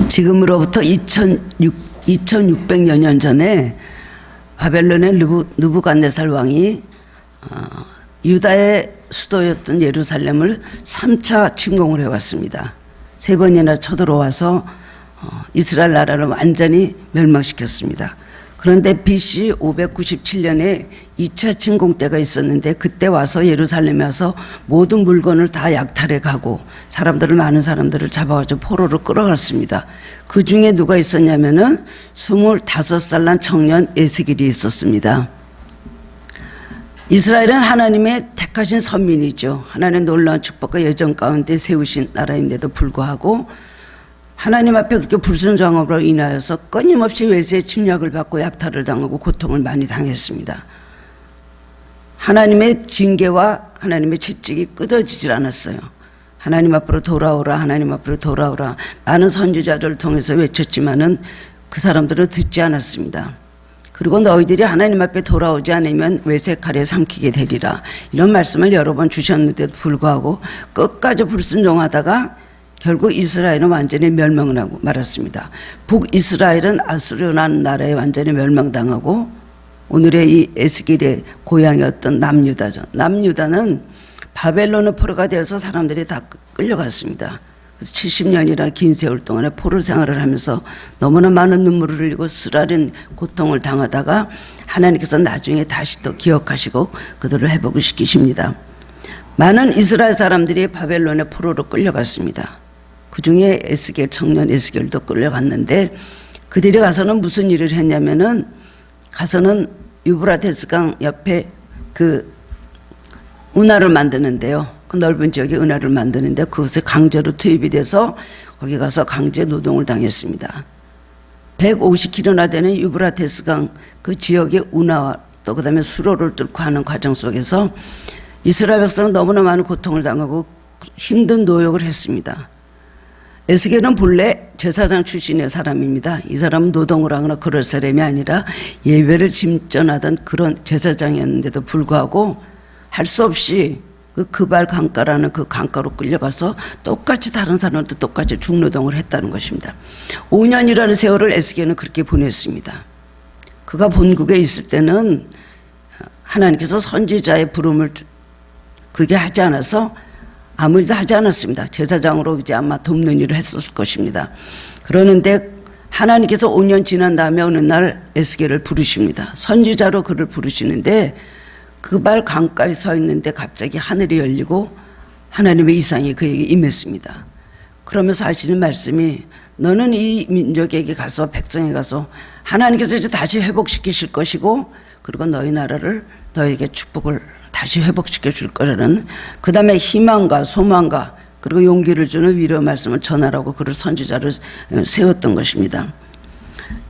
지금으로부터 2600여 년 전에 바벨론의 느부갓네살 왕이 유다의 수도였던 예루살렘을 3차 침공을 해왔습니다. 3번이나 쳐들어와서 이스라엘 나라를 완전히 멸망시켰습니다. 그런데 BC 597년에 2차 침공 때가 있었는데 그때 와서 예루살렘에 와서 모든 물건을 다 약탈해 가고 많은 사람들을 잡아가지고 포로로 끌어갔습니다. 그 중에 누가 있었냐면은 25살 난 청년 에스겔이 있었습니다. 이스라엘은 하나님의 택하신 선민이죠. 하나님의 놀라운 축복과 여정 가운데 세우신 나라인데도 불구하고 하나님 앞에 그렇게 불순종함으로 인하여서 끊임없이 외세의 침략을 받고 약탈을 당하고 고통을 많이 당했습니다. 하나님의 징계와 하나님의 채찍이 끊어지질 않았어요. 하나님 앞으로 돌아오라, 하나님 앞으로 돌아오라. 많은 선지자들을 통해서 외쳤지만은 그 사람들은 듣지 않았습니다. 그리고 너희들이 하나님 앞에 돌아오지 않으면 외세 칼에 삼키게 되리라. 이런 말씀을 여러 번 주셨는데도 불구하고 끝까지 불순종하다가 결국 이스라엘은 완전히 멸망을 하고 말았습니다. 북이스라엘은 아수르라는 나라에 완전히 멸망당하고 오늘의 이 에스겔의 고향이었던 남유다죠. 남유다는 바벨론의 포로가 되어서 사람들이 다 끌려갔습니다. 그래서 70년이나 긴 세월 동안에 포로 생활을 하면서 너무나 많은 눈물을 흘리고 쓰라린 고통을 당하다가 하나님께서 나중에 다시 또 기억하시고 그들을 회복을 시키십니다. 많은 이스라엘 사람들이 바벨론의 포로로 끌려갔습니다. 그 중에 청년 에스겔도 끌려갔는데 그들이 가서는 무슨 일을 했냐면은 가서는 유브라데스강 옆에 그 운하를 만드는데요. 그 넓은 지역에 운하를 만드는데 그것에 강제로 투입이 돼서 거기 가서 강제 노동을 당했습니다. 150km나 되는 유브라데스강 그 지역의 운하와 또 그다음에 수로를 뚫고 하는 과정 속에서 이스라엘 백성은 너무나 많은 고통을 당하고 힘든 노역을 했습니다. 에스겔은 본래 제사장 출신의 사람입니다. 이 사람은 노동을 하거나 그럴 사람이 아니라 예배를 짐전하던 그런 제사장이었는데도 불구하고 할 수 없이 그 그발 강가라는 그 강가로 끌려가서 똑같이 다른 사람도 똑같이 중노동을 했다는 것입니다. 5년이라는 세월을 에스겔은 그렇게 보냈습니다. 그가 본국에 있을 때는 하나님께서 선지자의 부름을 그게 하지 않아서 아무 일도 하지 않았습니다. 제사장으로 이제 아마 돕는 일을 했었을 것입니다. 그러는데 하나님께서 5년 지난 다음에 어느 날 에스겔을 부르십니다. 선지자로 그를 부르시는데 그발 강가에 서 있는데 갑자기 하늘이 열리고 하나님의 이상이 그에게 임했습니다. 그러면서 하시는 말씀이 너는 이 민족에게 가서 백성에 가서 하나님께서 이제 다시 회복시키실 것이고 그리고 너희 나라를 너에게 축복을 다시 회복시켜 줄 거라는 그 다음에 희망과 소망과 그리고 용기를 주는 위로 말씀을 전하라고 그를 선지자를 세웠던 것입니다.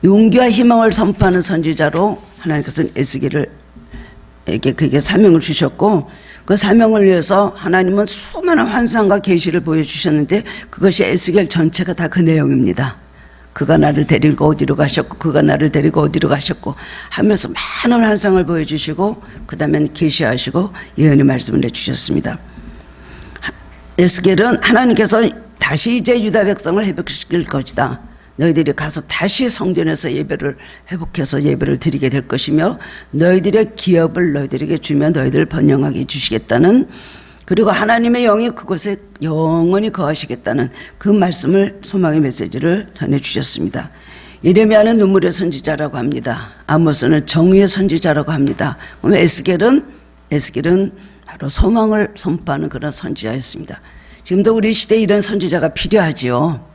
용기와 희망을 선포하는 선지자로 하나님께서는 에스겔에게 그에게 사명을 주셨고 그 사명을 위해서 하나님은 수많은 환상과 계시를 보여주셨는데 그것이 에스겔 전체가 다 그 내용입니다. 그가 나를 데리고 어디로 가셨고 그가 나를 데리고 어디로 가셨고 하면서 많은 환상을 보여주시고 그 다음에 계시하시고 예언의 말씀을 내주셨습니다. 에스겔은 하나님께서 다시 이제 유다 백성을 회복시킬 것이다. 너희들이 가서 다시 성전에서 예배를 회복해서 예배를 드리게 될 것이며 너희들의 기업을 너희들에게 주며 너희들을 번영하게 해주시겠다는 그리고 하나님의 영이 그곳에 영원히 거하시겠다는 그 말씀을 소망의 메시지를 전해주셨습니다. 예레미야는 눈물의 선지자라고 합니다. 아모스는 정의의 선지자라고 합니다. 그럼 에스겔은 바로 소망을 선포하는 그런 선지자였습니다. 지금도 우리 시대에 이런 선지자가 필요하지요.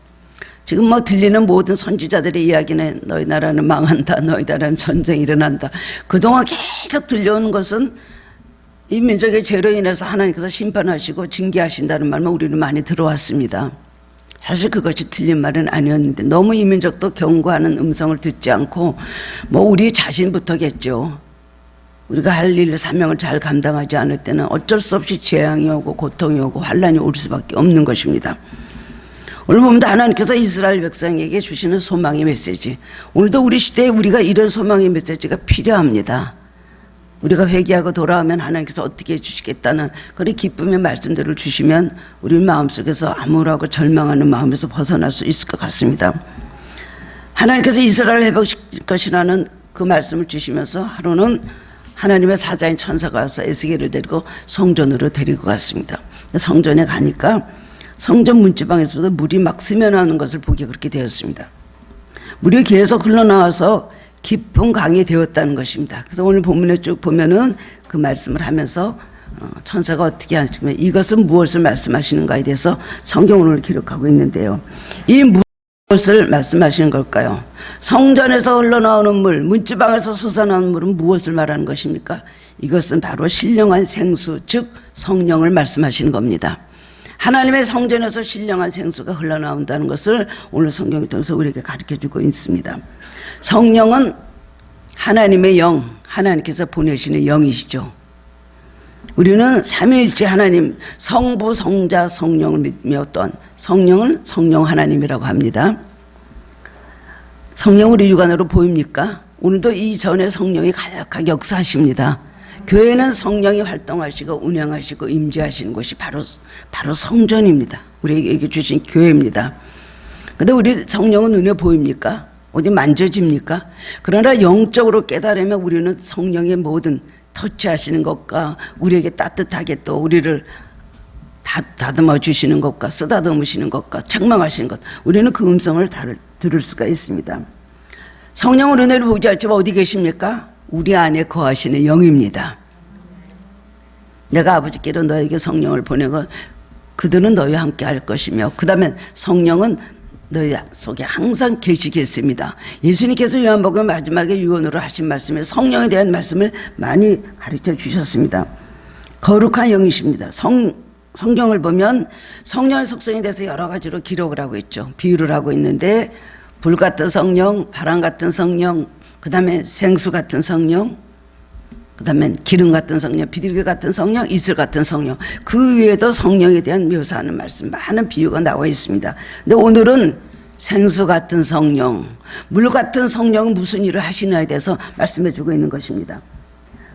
지금 들리는 모든 선지자들의 이야기는 너희 나라는 망한다, 너희 나라는 전쟁이 일어난다. 그동안 계속 들려오는 것은 이 민족의 죄로 인해서 하나님께서 심판하시고 징계하신다는 말만 우리는 많이 들어왔습니다. 사실 그것이 틀린 말은 아니었는데 너무 이 민족도 경고하는 음성을 듣지 않고 우리 자신부터겠죠. 우리가 할 일 사명을 잘 감당하지 않을 때는 어쩔 수 없이 재앙이 오고 고통이 오고 환란이 올 수밖에 없는 것입니다. 오늘 보면 하나님께서 이스라엘 백성에게 주시는 소망의 메시지, 오늘도 우리 시대에 우리가 이런 소망의 메시지가 필요합니다. 우리가 회개하고 돌아오면 하나님께서 어떻게 해주시겠다는 그런 기쁨의 말씀들을 주시면 우리 마음속에서 암울하고 절망하는 마음에서 벗어날 수 있을 것 같습니다. 하나님께서 이스라엘을 회복시킬 것이라는 그 말씀을 주시면서 하루는 하나님의 사자인 천사가 와서 에스겔을 데리고 성전으로 데리고 갔습니다. 성전에 가니까 성전 문지방에서부터 물이 막 스며나오는 것을 보게 그렇게 되었습니다. 물이 계속 흘러나와서 깊은 강이 되었다는 것입니다. 그래서 오늘 본문에 쭉 보면은 그 말씀을 하면서 천사가 어떻게 하시면 이것은 무엇을 말씀하시는가에 대해서 성경을 기록하고 있는데요. 이 무엇을 말씀하시는 걸까요? 성전에서 흘러나오는 물, 문지방에서 솟아나오는 물은 무엇을 말하는 것입니까? 이것은 바로 신령한 생수, 즉 성령을 말씀하시는 겁니다. 하나님의 성전에서 신령한 생수가 흘러나온다는 것을 오늘 성경을 통해서 우리에게 가르쳐주고 있습니다. 성령은 하나님의 영, 하나님께서 보내시는 영이시죠. 우리는 삼위일체 하나님, 성부, 성자, 성령을 믿었던 성령은 성령 하나님이라고 합니다. 성령 우리 육안으로 보입니까? 오늘도 이전에 성령이 가득하게 역사하십니다. 교회는 성령이 활동하시고 운영하시고 임재하시는 곳이 바로 성전입니다. 우리에게 주신 교회입니다. 그런데 우리 성령은 눈에 보입니까? 어디 만져집니까? 그러나 영적으로 깨달으면 우리는 성령의 모든 터치하시는 것과 우리에게 따뜻하게 또 우리를 다듬어 주시는 것과 쓰다듬으시는 것과 책망하시는 것, 우리는 그 음성을 들을 수가 있습니다. 성령은 은혜를 보지 않지만 어디 계십니까? 우리 안에 거하시는 영입니다. 내가 아버지께로 너에게 성령을 보내고 그들은 너희와 함께 할 것이며 그 다음에 성령은 너희 속에 항상 계시겠습니다. 예수님께서 요한복음 마지막에 유언으로 하신 말씀에 성령에 대한 말씀을 많이 가르쳐 주셨습니다. 거룩한 영이십니다. 성경을 보면 성령의 속성에 대해서 여러 가지로 기록을 하고 있죠. 비유를 하고 있는데 불 같은 성령, 바람 같은 성령, 그 다음에 생수 같은 성령, 그 다음에 기름 같은 성령, 비둘기 같은 성령, 이슬 같은 성령, 그 위에도 성령에 대한 묘사하는 말씀, 많은 비유가 나와 있습니다. 근데 오늘은 생수 같은 성령, 물 같은 성령은 무슨 일을 하시냐에 대해서 말씀해 주고 있는 것입니다.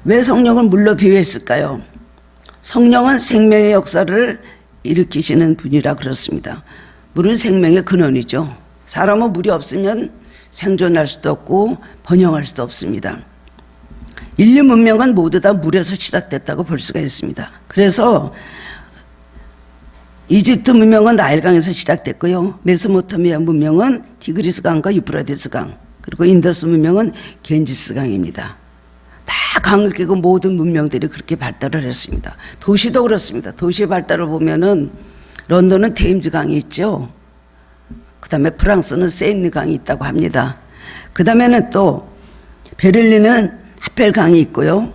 왜 성령을 물로 비유했을까요? 성령은 생명의 역사를 일으키시는 분이라 그렇습니다. 물은 생명의 근원이죠. 사람은 물이 없으면 생존할 수도 없고 번영할 수도 없습니다. 인류 문명은 모두 다 물에서 시작됐다고 볼 수가 있습니다. 그래서 이집트 문명은 나일강에서 시작됐고요. 메소포타미아 문명은 티그리스 강과 유프라데스 강, 그리고 인더스 문명은 겐지스 강입니다. 다 강을 끼고 모든 문명들이 그렇게 발달을 했습니다. 도시도 그렇습니다. 도시의 발달을 보면은 런던은 테임즈 강이 있죠. 그 다음에 프랑스는 세인느 강이 있다고 합니다. 그 다음에는 또 베를린은 하펠 강이 있고요.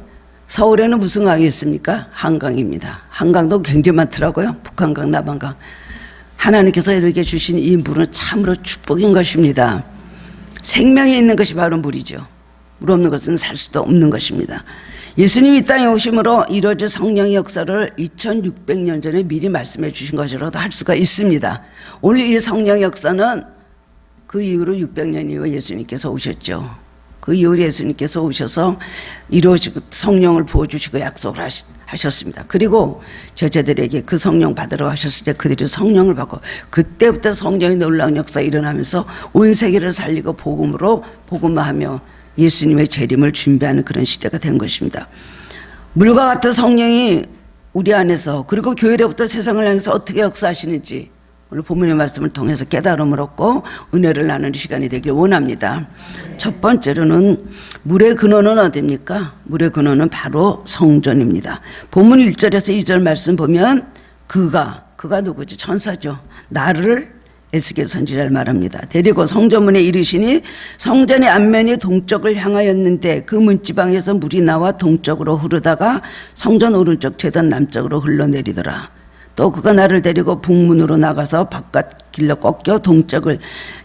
서울에는 무슨 강이 있습니까? 한강입니다. 한강도 굉장히 많더라고요. 북한강, 남한강. 하나님께서 이렇게 주신 이 물은 참으로 축복인 것입니다. 생명이 있는 것이 바로 물이죠. 물 없는 것은 살 수도 없는 것입니다. 예수님이 이 땅에 오심으로 이루어질 성령의 역사를 2600년 전에 미리 말씀해 주신 것이라도 할 수가 있습니다. 오늘 이 성령의 역사는 그 이후로 600년 이후에 예수님께서 오셨죠. 그 이후에 예수님께서 오셔서 이루어지고 성령을 부어주시고 약속을 하셨습니다. 그리고 저자들에게 그 성령 받으러 하셨을 때 그들이 성령을 받고 그때부터 성령의 놀라운 역사가 일어나면서 온 세계를 살리고 복음화하며 예수님의 재림을 준비하는 그런 시대가 된 것입니다. 물과 같은 성령이 우리 안에서 그리고 교회로부터 세상을 향해서 어떻게 역사하시는지 오늘 본문의 말씀을 통해서 깨달음을 얻고 은혜를 나누는 시간이 되길 원합니다. 첫 번째로는 물의 근원은 어디입니까? 물의 근원은 바로 성전입니다. 본문 1절에서 2절 말씀 보면 그가 누구지? 천사죠. 나를 에스겔 선지자를 말합니다. 데리고 성전문에 이르시니 성전의 앞면이 동쪽을 향하였는데 그 문지방에서 물이 나와 동쪽으로 흐르다가 성전 오른쪽 제단 남쪽으로 흘러내리더라. 또 그가 나를 데리고 북문으로 나가서 바깥 길로 꺾여 동쪽을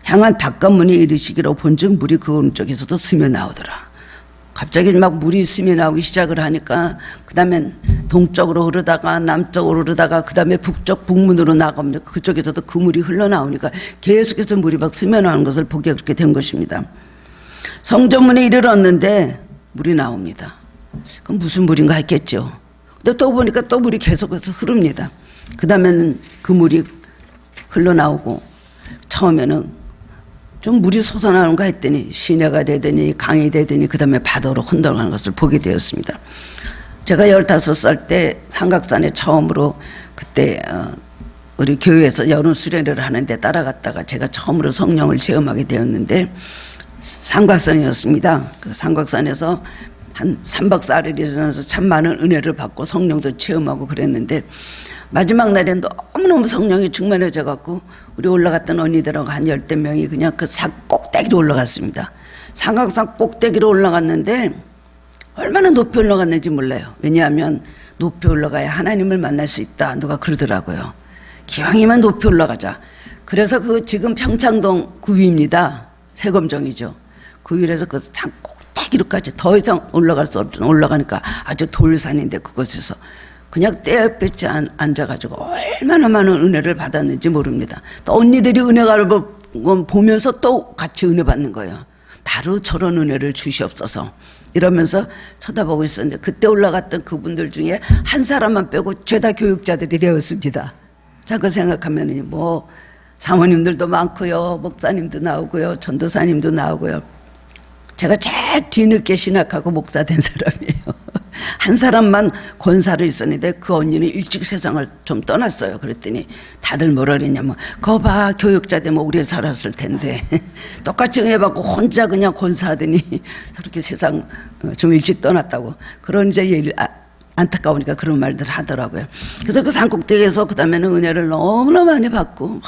향한 바깥문에 이르시기로 본즉 물이 그 오른쪽에서도 스며 나오더라. 갑자기 막 물이 스며 나오기 시작을 하니까 그 다음에 동쪽으로 흐르다가 남쪽으로 흐르다가 그 다음에 북문으로 나가면 그쪽에서도 그 물이 흘러나오니까 계속해서 물이 막 스며 나오는 것을 보게 그렇게 된 것입니다. 성전문에 이르렀는데 물이 나옵니다. 그럼 무슨 물인가 했겠죠. 근데 또 보니까 또 물이 계속해서 흐릅니다. 그 다음에는 그 물이 흘러나오고 처음에는 좀 물이 솟아나는가 했더니 시내가 되더니 강이 되더니 그 다음에 바다로 흔들어가는 것을 보게 되었습니다. 제가 15살 때 삼각산에 처음으로 그때 우리 교회에서 여름 수련회를 하는데 따라갔다가 제가 처음으로 성령을 체험하게 되었는데 삼각산이었습니다. 그래서 삼각산에서 한 3박 4일이 지나서 참 많은 은혜를 받고 성령도 체험하고 그랬는데 마지막 날엔 너무너무 성령이 충만해져 갖고 우리 올라갔던 언니들하고 한 10대 명이 그냥 그 산 꼭대기로 올라갔습니다. 삼각산 꼭대기로 올라갔는데 얼마나 높이 올라갔는지 몰라요. 왜냐하면 높이 올라가야 하나님을 만날 수 있다 누가 그러더라고요. 기왕이면 높이 올라가자. 그래서 그 지금 평창동 구위입니다. 세검정이죠. 구위에서 그 산 꼭대기로까지 더 이상 올라갈 수 없죠. 올라가니까 아주 돌산인데 그곳에서 그냥 떼어볕에 앉아가지고 얼마나 많은 은혜를 받았는지 모릅니다. 또 언니들이 은혜를 보면서 또 같이 은혜 받는 거예요. 바로 저런 은혜를 주시옵소서 이러면서 쳐다보고 있었는데 그때 올라갔던 그분들 중에 한 사람만 빼고 죄다 교육자들이 되었습니다. 자, 그 생각하면 뭐 사모님들도 많고요, 목사님도 나오고요, 전도사님도 나오고요. 제가 제일 뒤늦게 신학하고 목사 된 사람이에요. 한 사람만 권사로 있었는데 그 언니는 일찍 세상을 좀 떠났어요. 그랬더니 다들 뭐라 그랬냐면 거 봐 교육자 되면 우리 살았을 텐데 똑같이 은혜 받고 혼자 그냥 권사하더니 저렇게 세상 좀 일찍 떠났다고 그런 이제 안타까우니까 그런 말들 하더라고요. 그래서 그 산꼭대기에서 그 다음에는 은혜를 너무나 많이 받고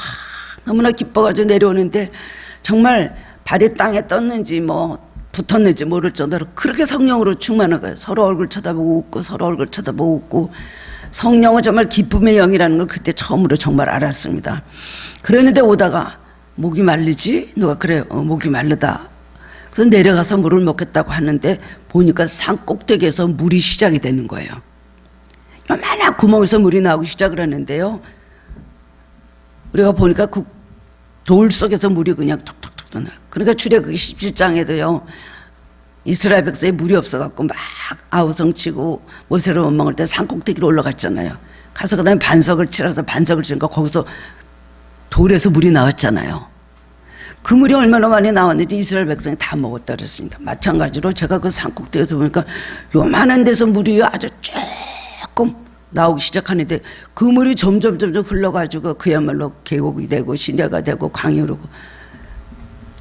너무나 기뻐가지고 내려오는데 정말 발이 땅에 떴는지 뭐 붙었는지 모를 정도로 그렇게 성령으로 충만한 거예요. 서로 얼굴 쳐다보고 웃고 서로 얼굴 쳐다보고 웃고 성령은 정말 기쁨의 영이라는 걸 그때 처음으로 정말 알았습니다. 그러는데 오다가 목이 마르지? 누가 그래요. 목이 마르다. 그래서 내려가서 물을 먹겠다고 하는데 보니까 산 꼭대기에서 물이 시작이 되는 거예요. 요만한 구멍에서 물이 나오기 시작을 하는데요. 우리가 보니까 그 돌 속에서 물이 그냥 톡톡톡 나요. 그러니까 출애굽기 17장에도요. 이스라엘 백성이 물이 없어갖고 막 아우성치고 모세로 못 먹을 때 산꼭대기로 올라갔잖아요. 가서 그 다음에 반석을 치러서 반석을 치니까 거기서 돌에서 물이 나왔잖아요. 그 물이 얼마나 많이 나왔는지 이스라엘 백성이 다 먹었다 그랬습니다. 마찬가지로 제가 그 산꼭대기에서 보니까 요만한 데서 물이 아주 조금 나오기 시작하는데 그 물이 점점 흘러가지고 그야말로 계곡이 되고 시내가 되고 강이 흐르고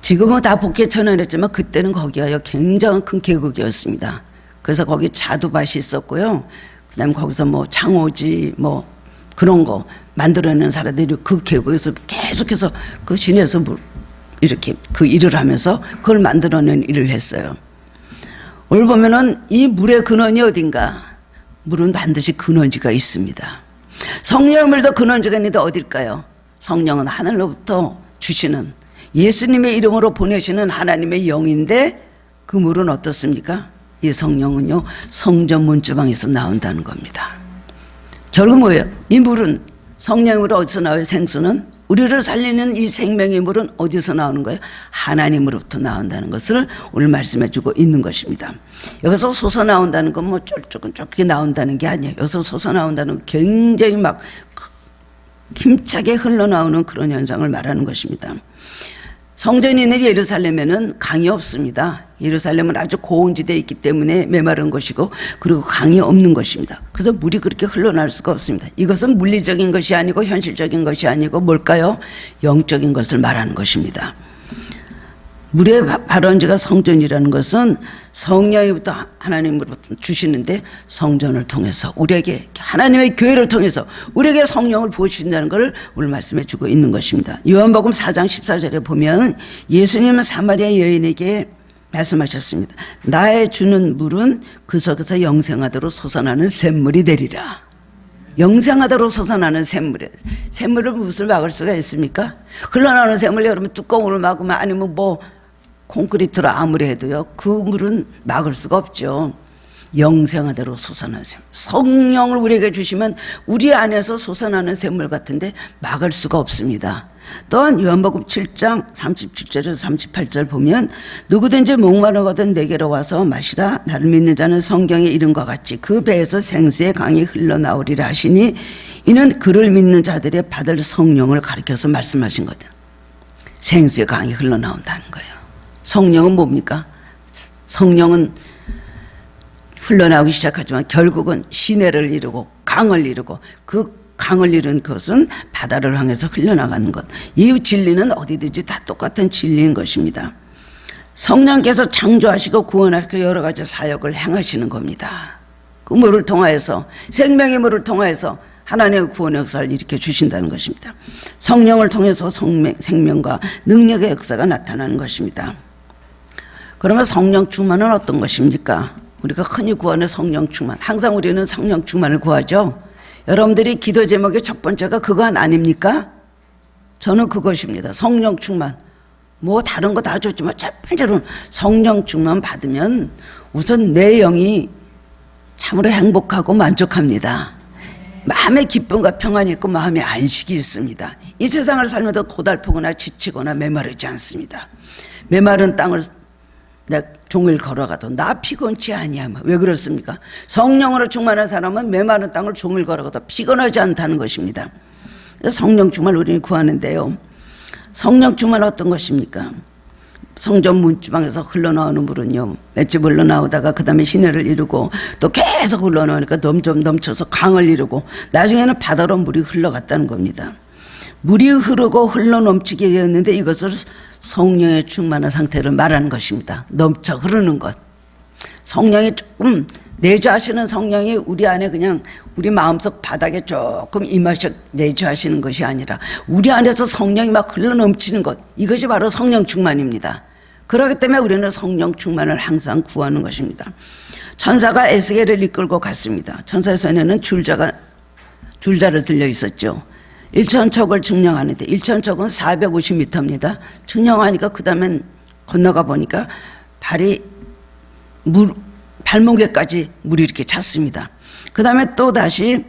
지금은 다 복개 천연했지만 그때는 거기가 굉장히 큰 계곡이었습니다. 그래서 거기 자두밭이 있었고요. 그 다음에 거기서 뭐 창호지 뭐 그런 거 만들어내는 사람들이 그 계곡에서 계속해서 그 시내에서 이렇게 그 일을 하면서 그걸 만들어내는 일을 했어요. 오늘 보면은 이 물의 근원이 어딘가? 물은 반드시 근원지가 있습니다. 성령의 물도 근원지가 있는데 어딜까요? 성령은 하늘로부터 주시는 예수님의 이름으로 보내시는 하나님의 영인데 그 물은 어떻습니까? 이 성령은요 성전 문주방에서 나온다는 겁니다. 결국 뭐예요? 이 물은 성령의 물은 어디서 나와요? 생수는 우리를 살리는 이 생명의 물은 어디서 나오는 거예요? 하나님으로부터 나온다는 것을 오늘 말씀해 주고 있는 것입니다. 여기서 솟아나온다는 건 뭐 쫄쫄게 나온다는 게 아니에요. 여기서 솟아나온다는 건 굉장히 막 힘차게 흘러나오는 그런 현상을 말하는 것입니다. 성전이 있는 예루살렘에는 강이 없습니다. 예루살렘은 아주 고온 지대에 있기 때문에 메마른 것이고 그리고 강이 없는 것입니다. 그래서 물이 그렇게 흘러나올 수가 없습니다. 이것은 물리적인 것이 아니고 현실적인 것이 아니고 뭘까요? 영적인 것을 말하는 것입니다. 물의 발원지가 성전이라는 것은 성령으로부터 하나님으로부터 주시는데 성전을 통해서 우리에게 하나님의 교회를 통해서 우리에게 성령을 부어주신다는 것을 오늘 말씀해 주고 있는 것입니다. 요한복음 4장 14절에 보면 예수님은 사마리아 여인에게 말씀하셨습니다. 나의 주는 물은 그 속에서 영생하도록 솟아나는 샘물이 되리라. 영생하도록 솟아나는 샘물이에요. 샘물을 무엇을 막을 수가 있습니까? 흘러나오는 샘물 여러분 뚜껑으로 막으면 아니면 뭐 콘크리트로 아무리 해도요 그 물은 막을 수가 없죠. 영생하도록 솟아나는 샘물. 성령을 우리에게 주시면 우리 안에서 솟아나는 샘물 같은데 막을 수가 없습니다. 또한 요한복음 7장 37절에서 38절 보면 누구든지 목마르거든 내게로 와서 마시라. 나를 믿는 자는 성경에 이른과 같이 그 배에서 생수의 강이 흘러나오리라 하시니 이는 그를 믿는 자들의 받을 성령을 가리켜서 말씀하신 거죠. 생수의 강이 흘러나온다는 거예요. 성령은 뭡니까? 성령은 흘러나오기 시작하지만 결국은 시내를 이루고 강을 이루고 그 강을 이룬 것은 바다를 향해서 흘러나가는 것. 이 진리는 어디든지 다 똑같은 진리인 것입니다. 성령께서 창조하시고 구원하시고 여러 가지 사역을 행하시는 겁니다. 그 물을 통하여서 생명의 물을 통하여서 하나님의 구원의 역사를 일으켜 주신다는 것입니다. 성령을 통해서 생명과 능력의 역사가 나타나는 것입니다. 그러면 성령 충만은 어떤 것입니까? 우리가 흔히 구하는 성령 충만, 항상 우리는 성령 충만을 구하죠. 여러분들이 기도 제목의 첫 번째가 그거 아닙니까? 저는 그것입니다. 성령 충만. 뭐 다른 거 다 좋지만 첫 번째로는 성령 충만 받으면 우선 내 영이 참으로 행복하고 만족합니다. 마음의 기쁨과 평안이 있고 마음의 안식이 있습니다. 이 세상을 살면서 고달프거나 지치거나 메마르지 않습니다. 메마른 땅을 내 종일 걸어가도 나 피곤치 아니하며. 왜 그렇습니까? 성령으로 충만한 사람은 메마른 땅을 종일 걸어가도 피곤하지 않다는 것입니다. 성령 충만을 우리는 구하는데요. 성령 충만 어떤 것입니까? 성전 문지방에서 흘러나오는 물은요, 맷집 흘러나오다가 그 다음에 시내를 이루고 또 계속 흘러나오니까 점점 넘쳐서 강을 이루고 나중에는 바다로 물이 흘러갔다는 겁니다. 물이 흐르고 흘러넘치게 되었는데 이것을 성령의 충만한 상태를 말하는 것입니다. 넘쳐 흐르는 것. 성령이 조금 내주하시는 성령이 우리 안에 그냥 우리 마음속 바닥에 조금 임하셔 내주하시는 것이 아니라 우리 안에서 성령이 막 흘러넘치는 것. 이것이 바로 성령 충만입니다. 그렇기 때문에 우리는 성령 충만을 항상 구하는 것입니다. 천사가 에스겔을 이끌고 갔습니다. 천사의 손에는 줄자를 들려 있었죠. 1천척을 증량하는데 1천척은 450m입니다. 증량하니까 그 다음엔 건너가 보니까 발목에까지 물이 이렇게 찼습니다. 그 다음에 또 다시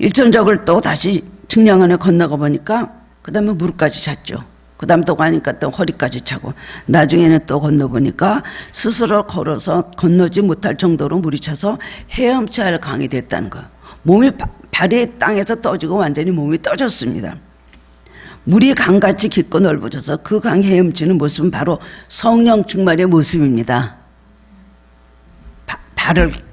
1천척을 또 다시 증량안에 건너가 보니까 그 다음에 무릎까지 찼죠. 그 다음 또 가니까 또 허리까지 차고 나중에는 또 건너보니까 스스로 걸어서 건너지 못할 정도로 물이 차서 헤엄쳐야 할 강이 됐다는 거예요. 발이 땅에서 떠지고 완전히 몸이 떠졌습니다. 물이 강같이 깊고 넓어져서 그 강에 헤엄치는 모습은 바로 성령 충만의 모습입니다.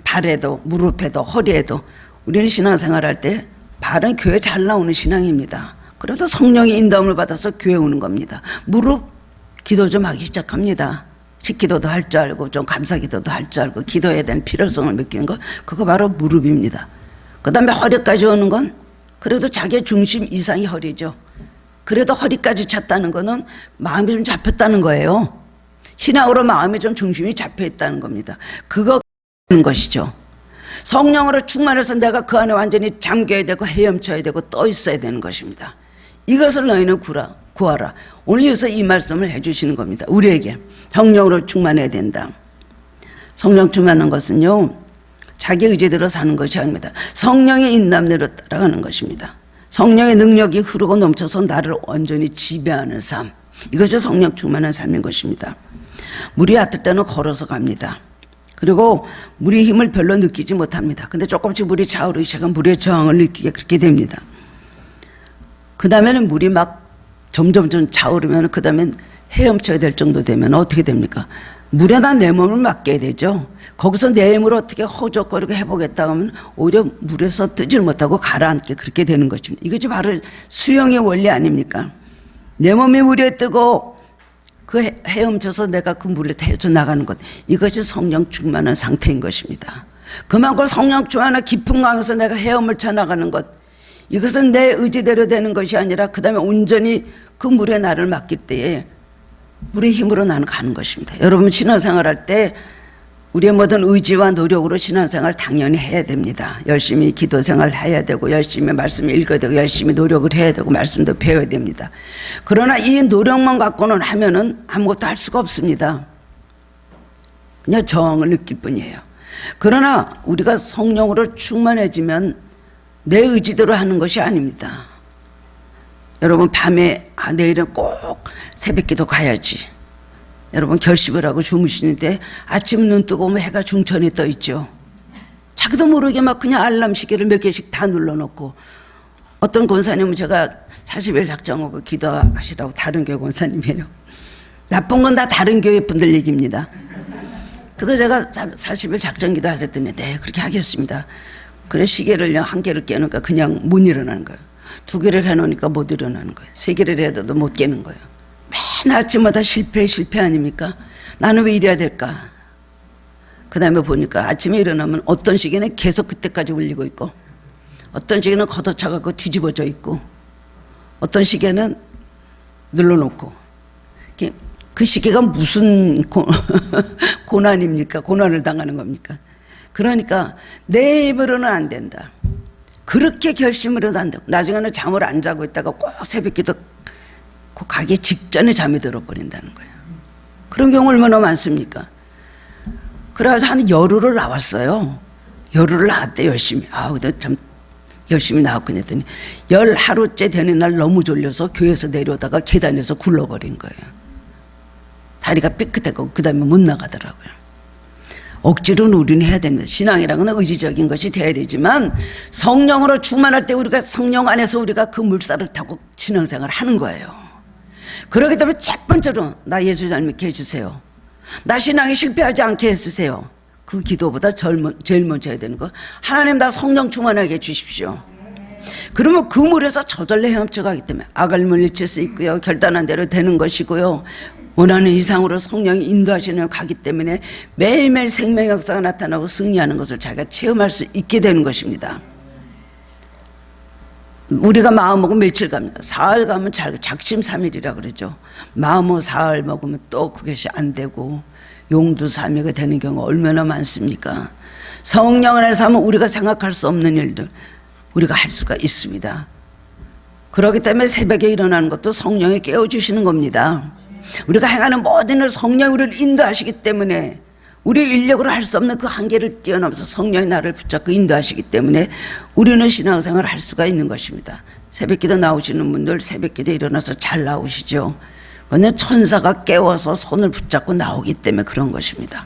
발에도 무릎에도 허리에도 우리는 신앙생활 할 때 발은 교회 잘 나오는 신앙입니다. 그래도 성령의 인도함을 받아서 교회 오는 겁니다. 무릎 기도 좀 하기 시작합니다. 식기도도 할 줄 알고 좀 감사기도도 할 줄 알고 기도해야 되는 필요성을 느끼는 것, 그거 바로 무릎입니다. 그 다음에 허리까지 오는 건 그래도 자기의 중심 이상이 허리죠. 그래도 허리까지 찼다는 거는 마음이 좀 잡혔다는 거예요. 신앙으로 마음이 좀 중심이 잡혀 있다는 겁니다. 그거 하는 것이죠. 성령으로 충만해서 내가 그 안에 완전히 잠겨야 되고 헤엄쳐야 되고 떠 있어야 되는 것입니다. 이것을 너희는 구하라. 오늘 여기서 이 말씀을 해주시는 겁니다. 우리에게 성령으로 충만해야 된다. 성령 충만한 것은요, 자기 의지대로 사는 것이 아닙니다. 성령의 인도함대로 따라가는 것입니다. 성령의 능력이 흐르고 넘쳐서 나를 완전히 지배하는 삶, 이것이 성령 충만한 삶인 것입니다. 물이 얕을 때는 걸어서 갑니다. 그리고 물의 힘을 별로 느끼지 못합니다. 근데 조금씩 물이 차오르기 시작하면 물의 저항을 느끼게 그렇게 됩니다. 그 다음에는 물이 막 점점 차오르면 그 다음엔 헤엄쳐야 될 정도 되면 어떻게 됩니까? 물에다 내 몸을 맡겨야 되죠. 거기서 내 힘으로 어떻게 허적거리고 해보겠다 하면 오히려 물에서 뜨질 못하고 가라앉게 그렇게 되는 것입니다. 이것이 바로 수영의 원리 아닙니까? 내 몸이 물에 뜨고 그 헤엄쳐서 내가 그 물에 헤쳐 나가는 것, 이것이 성령 충만한 상태인 것입니다. 그만큼 성령 충만한 깊은 강에서 내가 헤엄을 쳐 나가는 것, 이것은 내 의지대로 되는 것이 아니라 그 다음에 온전히 그 물에 나를 맡길 때에 물의 힘으로 나는 가는 것입니다. 여러분 신앙생활 할 때 우리의 모든 의지와 노력으로 신앙생활 당연히 해야 됩니다. 열심히 기도생활 해야 되고 열심히 말씀 읽어야 되고 열심히 노력을 해야 되고 말씀도 배워야 됩니다. 그러나 이 노력만 갖고는 하면은 아무것도 할 수가 없습니다. 그냥 저항을 느낄 뿐이에요. 그러나 우리가 성령으로 충만해지면 내 의지대로 하는 것이 아닙니다. 여러분 밤에 내일은 꼭 새벽기도 가야지. 여러분 결심을 하고 주무시는데 아침 눈 뜨고 오면 해가 중천에 떠 있죠. 자기도 모르게 막 그냥 알람 시계를 몇 개씩 다 눌러놓고, 어떤 권사님은 제가 40일 작정하고 기도하시라고, 다른 교회 권사님이에요. 나쁜 건 다 다른 교회 분들 얘기입니다. 그래서 제가 40일 작정 기도 하셨더니 네 그렇게 하겠습니다. 그래 시계를 한 개를 깨니까 그냥 못 일어나는 거예요. 2개를 해놓으니까 못 일어나는 거예요. 3개를 해도 못 깨는 거예요. 맨 아침마다 실패 아닙니까? 나는 왜 이래야 될까? 그 다음에 보니까 아침에 일어나면 어떤 시계는 계속 그때까지 울리고 있고, 어떤 시계는 걷어차가고 뒤집어져 있고, 어떤 시계는 눌러놓고. 그 시계가 무슨 고난입니까? 고난을 당하는 겁니까? 그러니까 내 입으로는 안 된다. 그렇게 결심을 해도 안 되고, 나중에는 잠을 안 자고 있다가 꼭 새벽기도 가기 직전에 잠이 들어버린다는 거예요. 그런 경우 얼마나 많습니까? 그래서 한 열흘을 나왔어요. 열흘을 나왔대 열심히. 근데 참 열심히 나왔군 했더니 10하루째 되는 날 너무 졸려서 교회에서 내려오다가 계단에서 굴러버린 거예요. 다리가 삐끗하고 그 다음에 못 나가더라고요. 억지로 우리는 해야 됩니다. 신앙이라는 건 의지적인 것이 돼야 되지만, 성령으로 충만할 때 우리가 성령 안에서 우리가 그 물살을 타고 신앙생활을 하는 거예요. 그렇기 때문에 첫 번째로 나 예수 잘 믿게 해주세요. 나 신앙이 실패하지 않게 해주세요. 그 기도보다 제일 먼저 해야 되는 거, 하나님 나 성령 충만하게 해주십시오. 그러면 그 물에서 저절로 헤엄쳐 가기 때문에 악을 물리칠 수 있고요, 결단한 대로 되는 것이고요, 원하는 이상으로 성령이 인도하시는 가기 때문에 매일매일 생명의 역사가 나타나고 승리하는 것을 자기가 체험할 수 있게 되는 것입니다. 우리가 마음먹으면 며칠 갑니다. 사흘 가면 작심삼일이라 그러죠. 마음을 사흘 먹으면 또 그것이 안 되고 용두삼위가 되는 경우가 얼마나 많습니까? 성령 안에서 하면 우리가 생각할 수 없는 일들 우리가 할 수가 있습니다. 그렇기 때문에 새벽에 일어나는 것도 성령이 깨워주시는 겁니다. 우리가 행하는 모든 일 성령이 우리를 인도하시기 때문에, 우리 인력으로 할 수 없는 그 한계를 뛰어넘어서 성령이 나를 붙잡고 인도하시기 때문에 우리는 신앙생활을 할 수가 있는 것입니다. 새벽기도 나오시는 분들 새벽기도 일어나서 잘 나오시죠. 그건 천사가 깨워서 손을 붙잡고 나오기 때문에 그런 것입니다.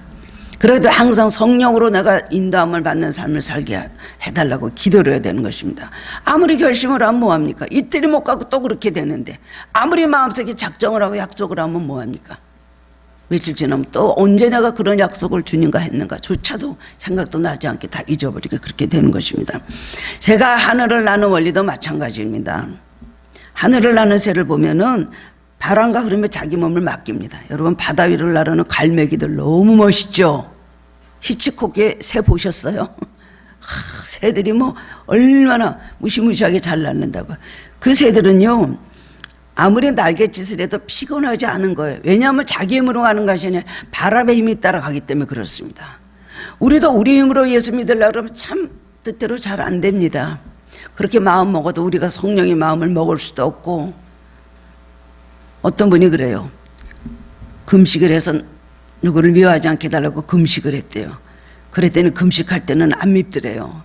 그래도 항상 성령으로 내가 인도함을 받는 삶을 살게 해달라고 기도를 해야 되는 것입니다. 아무리 결심을 하면 뭐합니까? 이틀이 못 가고 또 그렇게 되는데, 아무리 마음속에 작정을 하고 약속을 하면 뭐합니까? 며칠 지나면 또 언제 내가 그런 약속을 주님과 했는가 조차도 생각도 나지 않게 다 잊어버리게 그렇게 되는 것입니다. 제가 하늘을 나는 원리도 마찬가지입니다. 하늘을 나는 새를 보면은 바람과 흐름에 자기 몸을 맡깁니다. 여러분 바다 위를 나르는 갈매기들 너무 멋있죠? 히치콕의 새 보셨어요? 새들이 뭐 얼마나 무시무시하게 잘 낳는다고. 그 새들은요 아무리 날갯짓을 해도 피곤하지 않은 거예요. 왜냐하면 자기 힘으로 가는 것이 아니라 바람의 힘이 따라가기 때문에 그렇습니다. 우리도 우리 힘으로 예수 믿으려고 그러면 참 뜻대로 잘 안 됩니다. 그렇게 마음 먹어도 우리가 성령의 마음을 먹을 수도 없고, 어떤 분이 그래요. 금식을 해서 누구를 미워하지 않게 해달라고 금식을 했대요. 그랬더니 금식할 때는 안 밉더래요.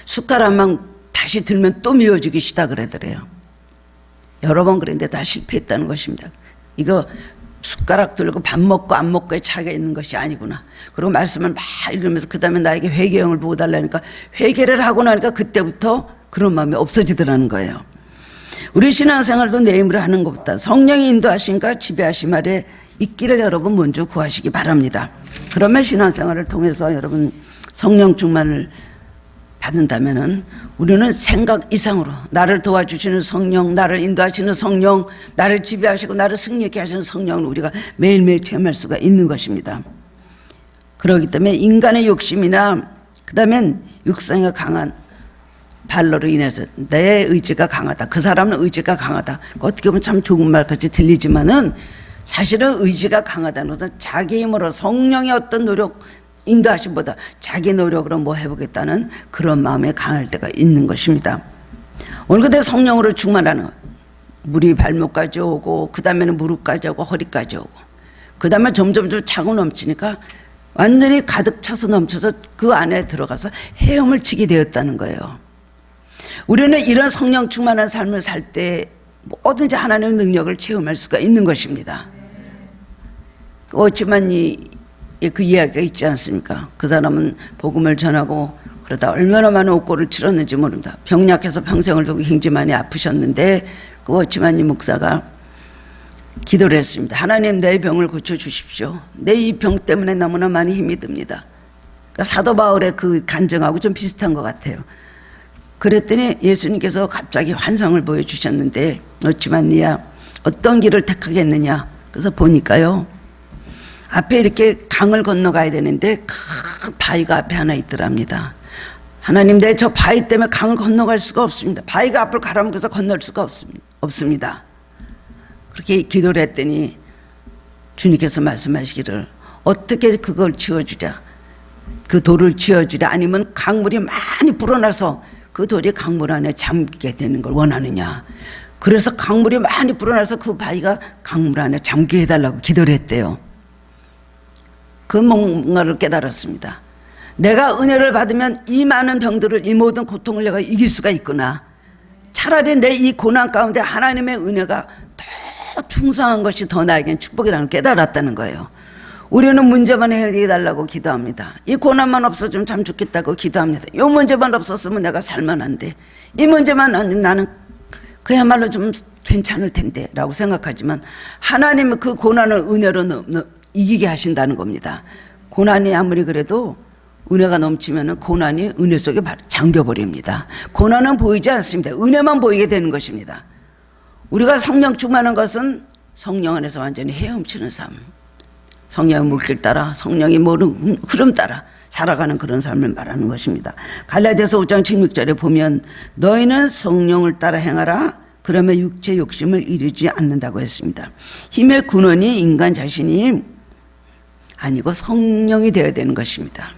숟가락만 다시 들면 또 미워지기 시작하더래요. 여러 번 그랬는데 다 실패했다는 것입니다. 이거 숟가락 들고 밥 먹고 안 먹고의 차이가 있는 것이 아니구나. 그리고 말씀을 막 읽으면서 그 다음에 나에게 회개형을 보고 달라니까 회개를 하고 나니까 그때부터 그런 마음이 없어지더라는 거예요. 우리 신앙생활도 내 힘으로 하는 것보다 성령이 인도하신가 지배하심 아래 있기를 여러분 먼저 구하시기 바랍니다. 그러면 신앙생활을 통해서 여러분 성령 충만을 받는다면은 우리는 생각 이상으로 나를 도와주시는 성령, 나를 인도하시는 성령, 나를 지배하시고 나를 승리하게 하시는 성령을 우리가 매일매일 체험할 수가 있는 것입니다. 그렇기 때문에 인간의 욕심이나 그 다음엔 육성이 강한 발로로 인해서 내 의지가 강하다, 그 사람은 의지가 강하다, 어떻게 보면 참 좋은 말같이 들리지만은 사실은 의지가 강하다는 것은 자기 힘으로 성령의 어떤 노력 인도하심보다 자기 노력으로 뭐 해보겠다는 그런 마음에 강할 때가 있는 것입니다. 오늘 그때 성령으로 충만하는 물이 발목까지 오고 그 다음에는 무릎까지 오고 허리까지 오고 그 다음에 점점 차고 넘치니까 완전히 가득 차서 넘쳐서 그 안에 들어가서 헤엄을 치게 되었다는 거예요. 우리는 이런 성령 충만한 삶을 살 때 뭐든지 하나님의 능력을 체험할 수가 있는 것입니다. 워치만이 그 이야기가 있지 않습니까? 그 사람은 복음을 전하고 그러다 얼마나 많은 옥고를 치렀는지 모릅니다. 병약해서 평생을 두고 굉장히 많이 아프셨는데 그 워치만이 목사가 기도를 했습니다. 하나님, 내 병을 고쳐주십시오. 내 이 병 때문에 너무나 많이 힘이 듭니다. 그러니까 사도 바울의 그 간증하고 좀 비슷한 것 같아요. 그랬더니 예수님께서 갑자기 환상을 보여주셨는데, 워치만이야, 어떤 길을 택하겠느냐? 그래서 보니까요, 앞에 이렇게 강을 건너가야 되는데 큰 바위가 앞에 하나 있더랍니다. 하나님, 내 저 바위 때문에 강을 건너갈 수가 없습니다. 바위가 앞을 가라앉아서 건널 수가 없습니다. 그렇게 기도를 했더니 주님께서 말씀하시기를, 어떻게 그걸 지어주랴, 그 돌을 지어주랴, 아니면 강물이 많이 불어나서 그 돌이 강물 안에 잠기게 되는 걸 원하느냐. 그래서 강물이 많이 불어나서 그 바위가 강물 안에 잠기게 해달라고 기도를 했대요. 그 뭔가를 깨달았습니다. 내가 은혜를 받으면 이 많은 병들을, 이 모든 고통을 내가 이길 수가 있구나. 차라리 내 이 고난 가운데 하나님의 은혜가 더 충성한 것이 더 나에겐 축복이라는 걸 깨달았다는 거예요. 우리는 문제만 해결해달라고 기도합니다. 이 고난만 없어지면 참 좋겠다고 기도합니다. 이 문제만 없었으면 내가 살만한데, 이 문제만 아니면 나는 그야말로 좀 괜찮을 텐데 라고 생각하지만, 하나님은 그 고난을 은혜로 이기게 하신다는 겁니다. 고난이 아무리 그래도 은혜가 넘치면 고난이 은혜 속에 잠겨버립니다. 고난은 보이지 않습니다. 은혜만 보이게 되는 것입니다. 우리가 성령 충만한 것은 성령 안에서 완전히 헤엄치는 삶, 성령의 물길 따라, 성령이 모르는 흐름 따라 살아가는 그런 삶을 말하는 것입니다. 갈라디아서 5장 16절에 보면 너희는 성령을 따라 행하라, 그러면 육체 욕심을 이루지 않는다고 했습니다. 힘의 근원이 인간 자신이 아니고 성령이 되어야 되는 것입니다.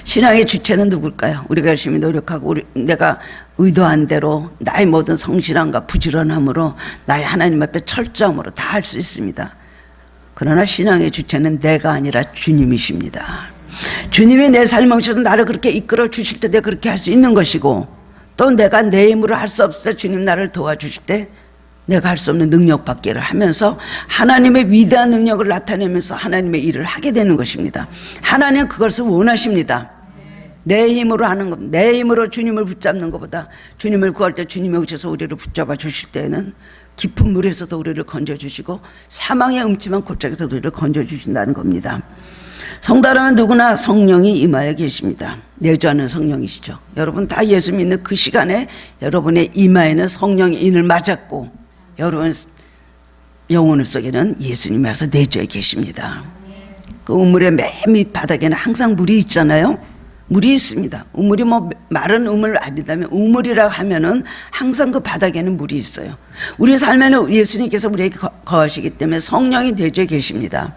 신앙의 주체는 누굴까요? 우리가 열심히 노력하고 내가 의도한 대로 나의 모든 성실함과 부지런함으로 나의 하나님 앞에 철저함으로 다 할 수 있습니다. 그러나 신앙의 주체는 내가 아니라 주님이십니다. 주님이 내 삶을 오셔서 나를 그렇게 이끌어 주실 때 내가 그렇게 할 수 있는 것이고, 또 내가 내 힘으로 할 수 없을 때 주님 나를 도와주실 때 내가 할 수 없는 능력받기를 하면서 하나님의 위대한 능력을 나타내면서 하나님의 일을 하게 되는 것입니다. 하나님은 그것을 원하십니다. 내 힘으로 하는 것, 내 힘으로 주님을 붙잡는 것보다 주님을 구할 때 주님이 오셔서 우리를 붙잡아 주실 때는 깊은 물에서도 우리를 건져주시고 사망의 음침한 골짜기에서 우리를 건져주신다는 겁니다. 성도 여러분, 누구나 성령이 임하여 계십니다. 내주하는 성령이시죠. 여러분 다 예수 믿는 그 시간에 여러분의 임하에는 성령의 인을 맞았고, 여러분 영혼 속에는 예수님이 와서 내주해 계십니다. 그 우물의 맨 밑바닥에는 항상 물이 있잖아요. 물이 있습니다. 우물이 뭐 마른 우물 아니다면 우물이라고 하면은 항상 그 바닥에는 물이 있어요. 우리 삶에는 예수님께서 우리에게 거하시기 때문에 성령이 내주해 계십니다.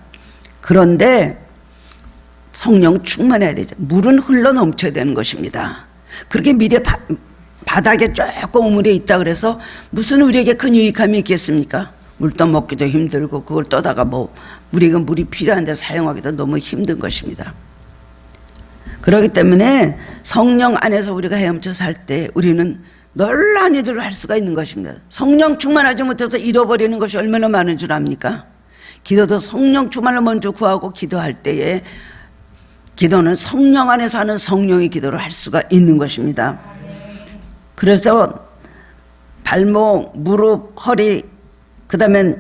그런데 성령 충만해야 되죠. 물은 흘러 넘쳐야 되는 것입니다. 그렇게 미래 바닥에 조금 우물이 있다 그래서 무슨 우리에게 큰 유익함이 있겠습니까? 물 떠먹기도 힘들고 그걸 떠다가 우리가 물이 필요한데 사용하기도 너무 힘든 것입니다. 그렇기 때문에 성령 안에서 우리가 헤엄쳐 살 때 우리는 놀라운 일을 할 수가 있는 것입니다. 성령 충만하지 못해서 잃어버리는 것이 얼마나 많은 줄 압니까? 기도도 성령 충만을 먼저 구하고 기도할 때에 기도는 성령 안에서 하는 성령의 기도를 할 수가 있는 것입니다. 그래서 발목, 무릎, 허리, 그 다음에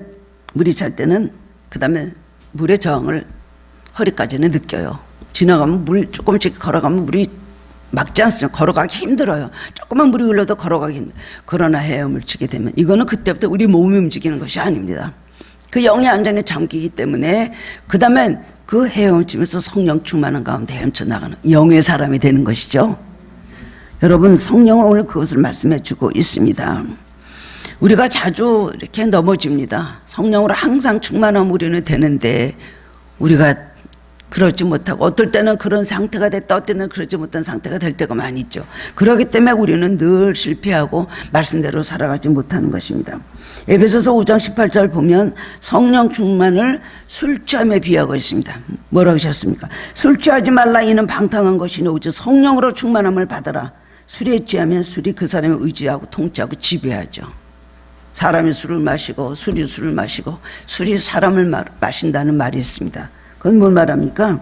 물이 찰 때는 그 다음에 물의 저항을 허리까지는 느껴요. 지나가면 물 조금씩 걸어가면 물이 막지 않습니다. 걸어가기 힘들어요. 조금만 물이 흘러도 걸어가기 힘들어요. 그러나 헤엄을 치게 되면 이거는 그때부터 우리 몸이 움직이는 것이 아닙니다. 그 영의 안전에 잠기기 때문에 그 다음에 그 헤엄을 치면서 성령 충만한 가운데 헤엄쳐 나가는 영의 사람이 되는 것이죠. 여러분, 성령은 오늘 그것을 말씀해 주고 있습니다. 우리가 자주 이렇게 넘어집니다. 성령으로 항상 충만하면 우리는 되는데 우리가 그러지 못하고 어떨 때는 그런 상태가 됐다, 어떨 때는 그러지 못한 상태가 될 때가 많이 있죠. 그렇기 때문에 우리는 늘 실패하고 말씀대로 살아가지 못하는 것입니다. 에베소서 5장 18절 보면 성령 충만을 술 취함에 비하고 있습니다. 뭐라고 하셨습니까? 술 취하지 말라, 이는 방탕한 것이니 오직 성령으로 충만함을 받아라. 술에 취하면 술이 그 사람을 의지하고 통치하고 지배하죠. 사람이 술을 마시고 술이 술을 마시고 술이 사람을 마신다는 말이 있습니다. 그건 뭘 말합니까?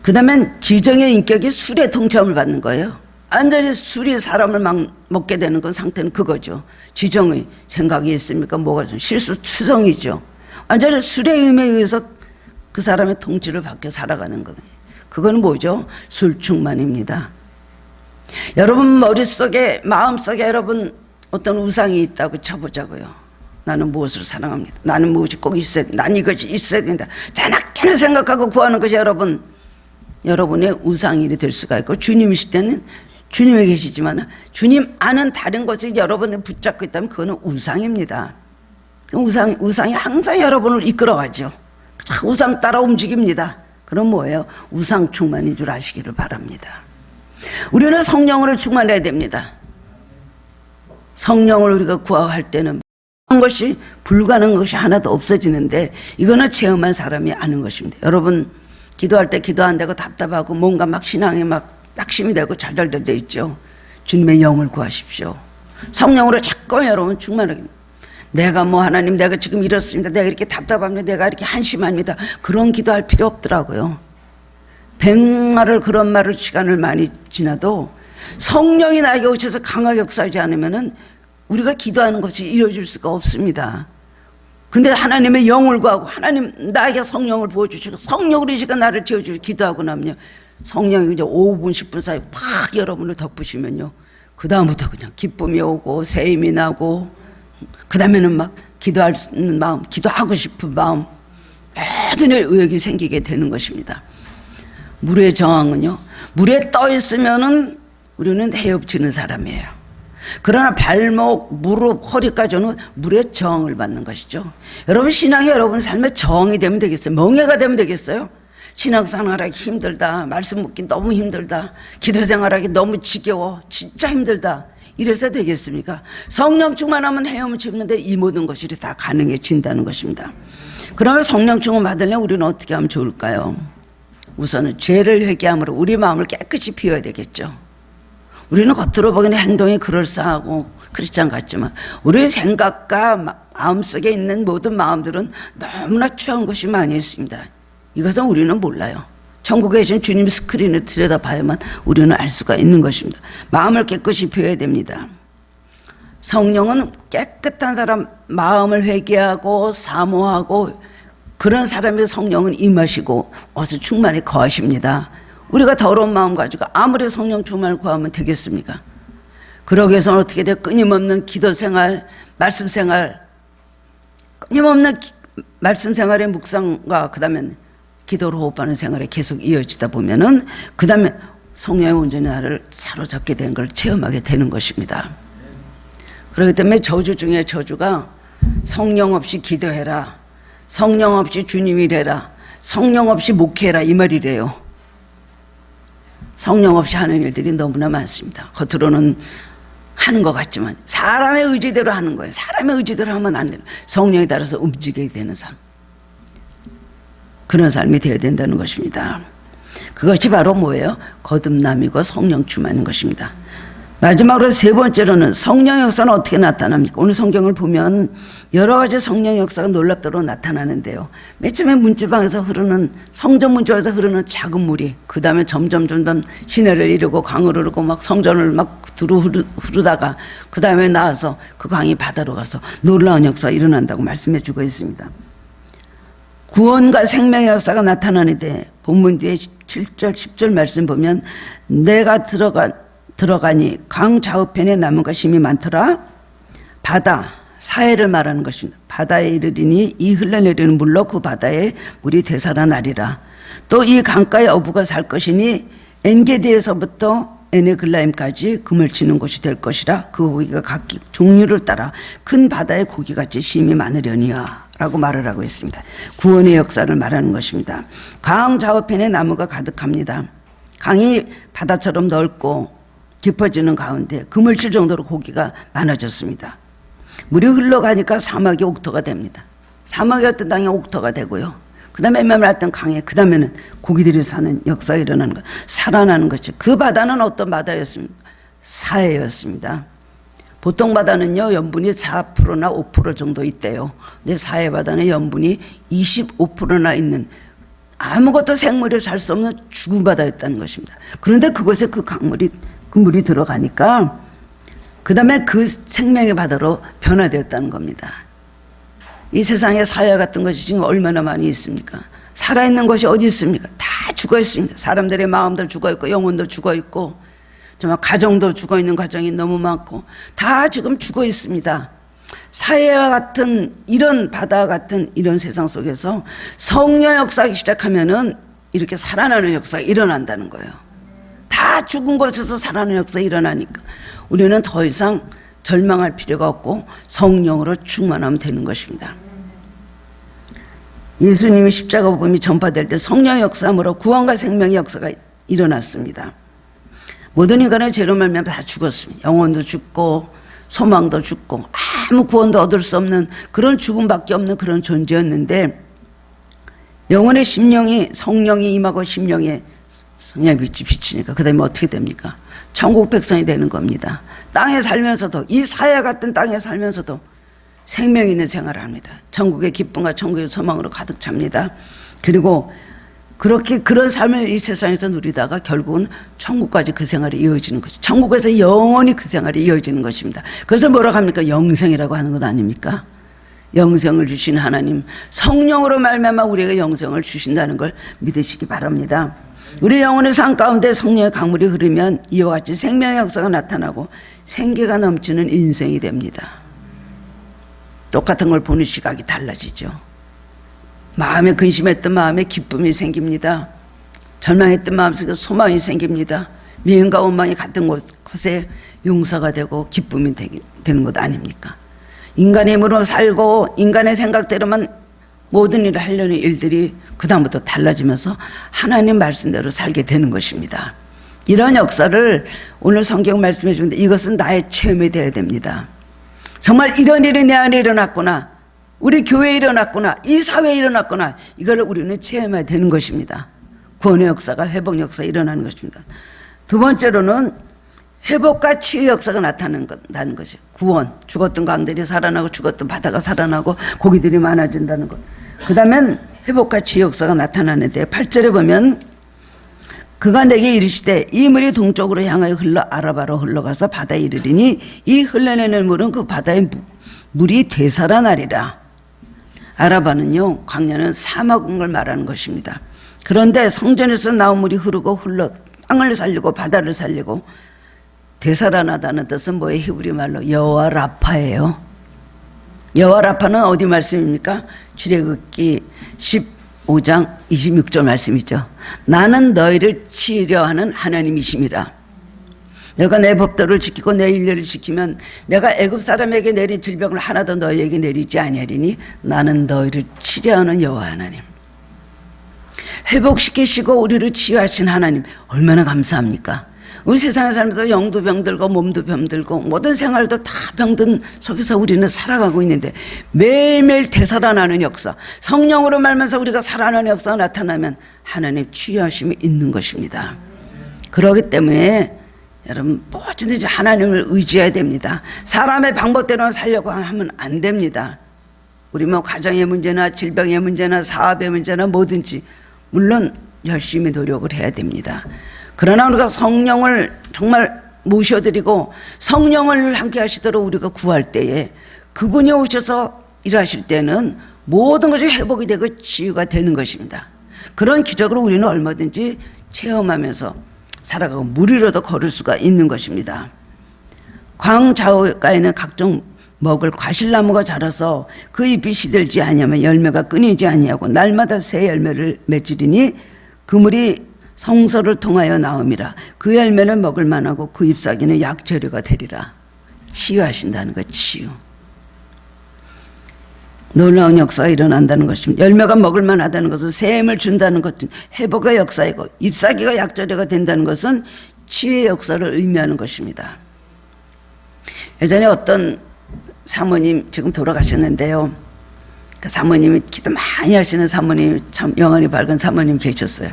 그 다음엔 지정의 인격이 술에 동참을 받는 거예요. 완전히 술이 사람을 막 먹게 되는 그 상태는 그거죠. 지정의 생각이 있습니까? 뭐가 좀 실수 추성이죠. 완전히 술의 힘에 의해서 그 사람의 통치를 받고 살아가는 거예요. 그건 뭐죠? 술충만입니다. 여러분 머릿속에 마음속에 여러분 어떤 우상이 있다고 쳐보자고요. 나는 무엇을 사랑합니다. 나는 무엇이 꼭 있어야 된다. 난 이것이 있어야 된다. 자나깨나 생각하고 구하는 것이 여러분의 우상일이 될 수가 있고, 주님이실 때는 주님에 계시지만 주님 아는 다른 것이 여러분을 붙잡고 있다면 그거는 우상입니다. 우상이 항상 여러분을 이끌어가죠. 우상 따라 움직입니다. 그럼 뭐예요? 우상 충만인 줄 아시기를 바랍니다. 우리는 성령으로 충만해야 됩니다. 성령을 우리가 구할 때는 것이 불가능한 것이 하나도 없어지는데, 이거는 체험한 사람이 아는 것입니다. 여러분 기도할 때 기도 안 되고 답답하고 뭔가 막 신앙에 막 낙심이 되고 좌절될 때 있죠. 주님의 영을 구하십시오. 성령으로 자꾸 여러분 충만하게, 내가 뭐 하나님 내가 지금 이렇습니다. 내가 이렇게 답답합니다. 내가 이렇게 한심합니다. 그런 기도할 필요 없더라고요. 백말을 그런 말을 시간을 많이 지나도 성령이 나에게 오셔서 강하게 역사하지 않으면은 우리가 기도하는 것이 이루어질 수가 없습니다. 근데 하나님의 영을 구하고 하나님 나에게 성령을 부어주시고 성령으로 이 시간 나를 채워주시고 기도하고 나면요, 성령이 이제 5분 10분 사이 팍 여러분을 덮으시면요, 그 다음부터 그냥 기쁨이 오고 새 힘이 나고, 그 다음에는 막 기도할 수 있는 마음, 기도하고 싶은 마음, 모든 의욕이 생기게 되는 것입니다. 물의 저항은요, 물에 떠 있으면은 우리는 헤엄치는 사람이에요. 그러나 발목, 무릎, 허리까지는 물에 저항을 받는 것이죠. 여러분 신앙이 여러분 삶에 저항이 되면 되겠어요? 멍해가 되면 되겠어요? 신앙생활하기 힘들다, 말씀 묻기 너무 힘들다, 기도생활하기 너무 지겨워, 진짜 힘들다, 이래서 되겠습니까? 성령 충만하면 헤엄치는데 이 모든 것이 다 가능해진다는 것입니다. 그러면 성령 충만 받으려면 우리는 어떻게 하면 좋을까요? 우선은 죄를 회개함으로 우리 마음을 깨끗이 비워야 되겠죠. 우리는 겉으로 보기에는 행동이 그럴싸하고 크리스찬 같지만 우리의 생각과 마음속에 있는 모든 마음들은 너무나 추한 것이 많이 있습니다. 이것은 우리는 몰라요. 천국에 계신 주님 스크린을 들여다봐야만 우리는 알 수가 있는 것입니다. 마음을 깨끗이 비워야 됩니다. 성령은 깨끗한 사람, 마음을 회개하고 사모하고 그런 사람의 성령은 임하시고 어서 충만히 거하십니다. 우리가 더러운 마음 가지고 아무리 성령 충만을 구하면 되겠습니까? 그러기 위해서는 어떻게 돼요? 끊임없는 기도생활, 말씀생활, 끊임없는 말씀생활의 묵상과 그 다음에 기도로 호흡하는 생활이 계속 이어지다 보면은 그 다음에 성령의 온전히 나를 사로잡게 되는 걸 체험하게 되는 것입니다. 그렇기 때문에 저주 중에 저주가 성령 없이 기도해라, 성령 없이 주님 일해라, 성령 없이 목회해라, 이 말이래요. 성령 없이 하는 일들이 너무나 많습니다. 겉으로는 하는 것 같지만 사람의 의지대로 하는 거예요. 사람의 의지대로 하면 안 돼요. 성령에 따라서 움직이게 되는 삶, 그런 삶이 되어야 된다는 것입니다. 그것이 바로 뭐예요? 거듭남이고 성령 충만인 것입니다. 마지막으로 세 번째로는 성령 역사는 어떻게 나타납니까? 오늘 성경을 보면 여러 가지 성령 역사가 놀랍도록 나타나는데요. 맨 처음에 문지방에서 흐르는, 성전 문지방에서 흐르는 작은 물이 그 다음에 점점 시내를 이루고 강을 흐르고 막 성전을 막 두루 흐르다가 그 다음에 나와서 그 강이 바다로 가서 놀라운 역사가 일어난다고 말씀해 주고 있습니다. 구원과 생명의 역사가 나타나는데 본문 뒤에 7절 10절 말씀 보면 내가 들어가니 강 좌우편에 나무가 심이 많더라. 바다, 사해를 말하는 것입니다. 바다에 이르리니 이 흘러내리는 물로 그 바다에 물이 되살아나리라. 또 이 강가에 어부가 살 것이니 엔게디에서부터 에네글라임까지 금을 치는 곳이 될 것이라. 그 고기가 각기 종류를 따라 큰 바다의 고기같이 심이 많으려니와 라고 말을 하고 있습니다. 구원의 역사를 말하는 것입니다. 강 좌우편에 나무가 가득합니다. 강이 바다처럼 넓고 깊어지는 가운데 금을 칠 정도로 고기가 많아졌습니다. 물이 흘러가니까 사막이 옥토가 됩니다. 사막이었던 땅이 옥토가 되고요. 그 다음에 메말랐던 강에 그 다음에는 고기들이 사는 역사가 일어나는 것, 살아나는 것이죠. 그 바다는 어떤 바다였습니까? 사해였습니다. 보통 바다는요 염분이 4%나 5% 정도 있대요. 근데 사해 바다는 염분이 25%나 있는 아무것도 생물이 살 수 없는 죽은 바다였다는 것입니다. 그런데 그곳에 그 물이 들어가니까 그 다음에 그 생명의 바다로 변화되었다는 겁니다. 이 세상에 사해 같은 것이 지금 얼마나 많이 있습니까? 살아있는 것이 어디 있습니까? 다 죽어 있습니다. 사람들의 마음도 죽어 있고 영혼도 죽어 있고 정말 가정도 죽어 있는 가정이 너무 많고 다 지금 죽어 있습니다. 사해와 같은 이런 바다 같은 이런 세상 속에서 성령 역사하기 시작하면은 이렇게 살아나는 역사가 일어난다는 거예요. 다 죽은 곳에서 살아나는 역사가 일어나니까 우리는 더 이상 절망할 필요가 없고 성령으로 충만하면 되는 것입니다. 예수님이 십자가 복음이 전파될 때 성령 역사함으로 구원과 생명의 역사가 일어났습니다. 모든 인간의 죄로 말미암아 다 죽었습니다. 영혼도 죽고 소망도 죽고 아무 구원도 얻을 수 없는 그런 죽음밖에 없는 그런 존재였는데 영혼의 심령이 성령이 임하고 심령에 성령의 빛이 비추니까 그 다음에 어떻게 됩니까? 천국 백성이 되는 겁니다. 땅에 살면서도 이 사해 같은 땅에 살면서도 생명 있는 생활을 합니다. 천국의 기쁨과 천국의 소망으로 가득 찹니다. 그리고 그렇게 그런 삶을 이 세상에서 누리다가 결국은 천국까지 그 생활이 이어지는 거죠. 천국에서 영원히 그 생활이 이어지는 것입니다. 그래서 뭐라고 합니까? 영생이라고 하는 것 아닙니까? 영생을 주신 하나님, 성령으로 말미암아 우리에게 영생을 주신다는 걸 믿으시기 바랍니다. 우리 영혼의 삶 가운데 성령의 강물이 흐르면 이와 같이 생명의 역사가 나타나고 생기가 넘치는 인생이 됩니다. 똑같은 걸 보는 시각이 달라지죠. 마음에 근심했던 마음에 기쁨이 생깁니다. 절망했던 마음속에 소망이 생깁니다. 미움과 원망이 같은 곳에 용서가 되고 기쁨이 되는 것 아닙니까? 인간의 힘으로 살고 인간의 생각대로만 모든 일을 하려는 일들이 그 다음부터 달라지면서 하나님 말씀대로 살게 되는 것입니다. 이런 역사를 오늘 성경 말씀해 주는데 이것은 나의 체험이 되어야 됩니다. 정말 이런 일이 내 안에 일어났구나, 우리 교회에 일어났구나, 이 사회에 일어났구나, 이걸 우리는 체험해야 되는 것입니다. 구원의 역사가 회복 역사가 일어나는 것입니다. 두 번째로는 회복과 치유 역사가 나타난다는 것이죠. 구원, 죽었던 강들이 살아나고 죽었던 바다가 살아나고 고기들이 많아진다는 것. 그 다음엔 회복과 치유 역사가 나타나는데 8절에 보면 그가 내게 이르시되 이 물이 동쪽으로 향하여 흘러 아라바로 흘러가서 바다에 이르리니 이 흘러내는 물은 그 바다의 물이 되살아나리라. 아라바는요, 광야는 사막인 걸 말하는 것입니다. 그런데 성전에서 나온 물이 흐르고 흘러 땅을 살리고 바다를 살리고 되살아나다는 뜻은 뭐예요? 히브리 말로 여호와 라파예요. 여호와 라파는 어디 말씀입니까? 출애굽기 15장 26절 말씀이죠. 나는 너희를 치려 하는 하나님이심이라. 너가 내 법도를 지키고 내 율례를 지키면 내가 애굽 사람에게 내린 질병을 하나도 너희에게 내리지 아니하리니 나는 너희를 치료하는 여호와 하나님. 회복시키시고 우리를 치유하신 하나님 얼마나 감사합니까? 우리 세상에 살면서 영도 병들고 몸도 병들고 모든 생활도 다 병든 속에서 우리는 살아가고 있는데 매일매일 되살아나는 역사, 성령으로 말면서 우리가 살아나는 역사가 나타나면 하나님 치유하심이 있는 것입니다. 그렇기 때문에 여러분 뭐든지 하나님을 의지해야 됩니다. 사람의 방법대로 살려고 하면 안 됩니다. 우리 뭐 가정의 문제나 질병의 문제나 사업의 문제나 뭐든지 물론 열심히 노력을 해야 됩니다. 그러나 우리가 성령을 정말 모셔드리고 성령을 함께 하시도록 우리가 구할 때에 그분이 오셔서 일하실 때는 모든 것이 회복이 되고 치유가 되는 것입니다. 그런 기적을 우리는 얼마든지 체험하면서 살아가고 무리로도 걸을 수가 있는 것입니다. 광 좌우가에는 각종 먹을 과실나무가 자라서 그 잎이 시들지 아니하면 열매가 끊이지 아니하고 날마다 새 열매를 맺으리니 그물이 성소를 통하여 나옴이라. 그 열매는 먹을 만하고 그 잎사귀는 약재료가 되리라. 치유하신다는 것, 치유. 놀라운 역사가 일어난다는 것입니다. 열매가 먹을 만하다는 것은 샘을 준다는 것은 회복의 역사이고 잎사귀가 약재료가 된다는 것은 치유의 역사를 의미하는 것입니다. 예전에 어떤 사모님 지금 돌아가셨는데요. 그 사모님이 기도 많이 하시는 사모님, 참 영혼이 밝은 사모님 계셨어요.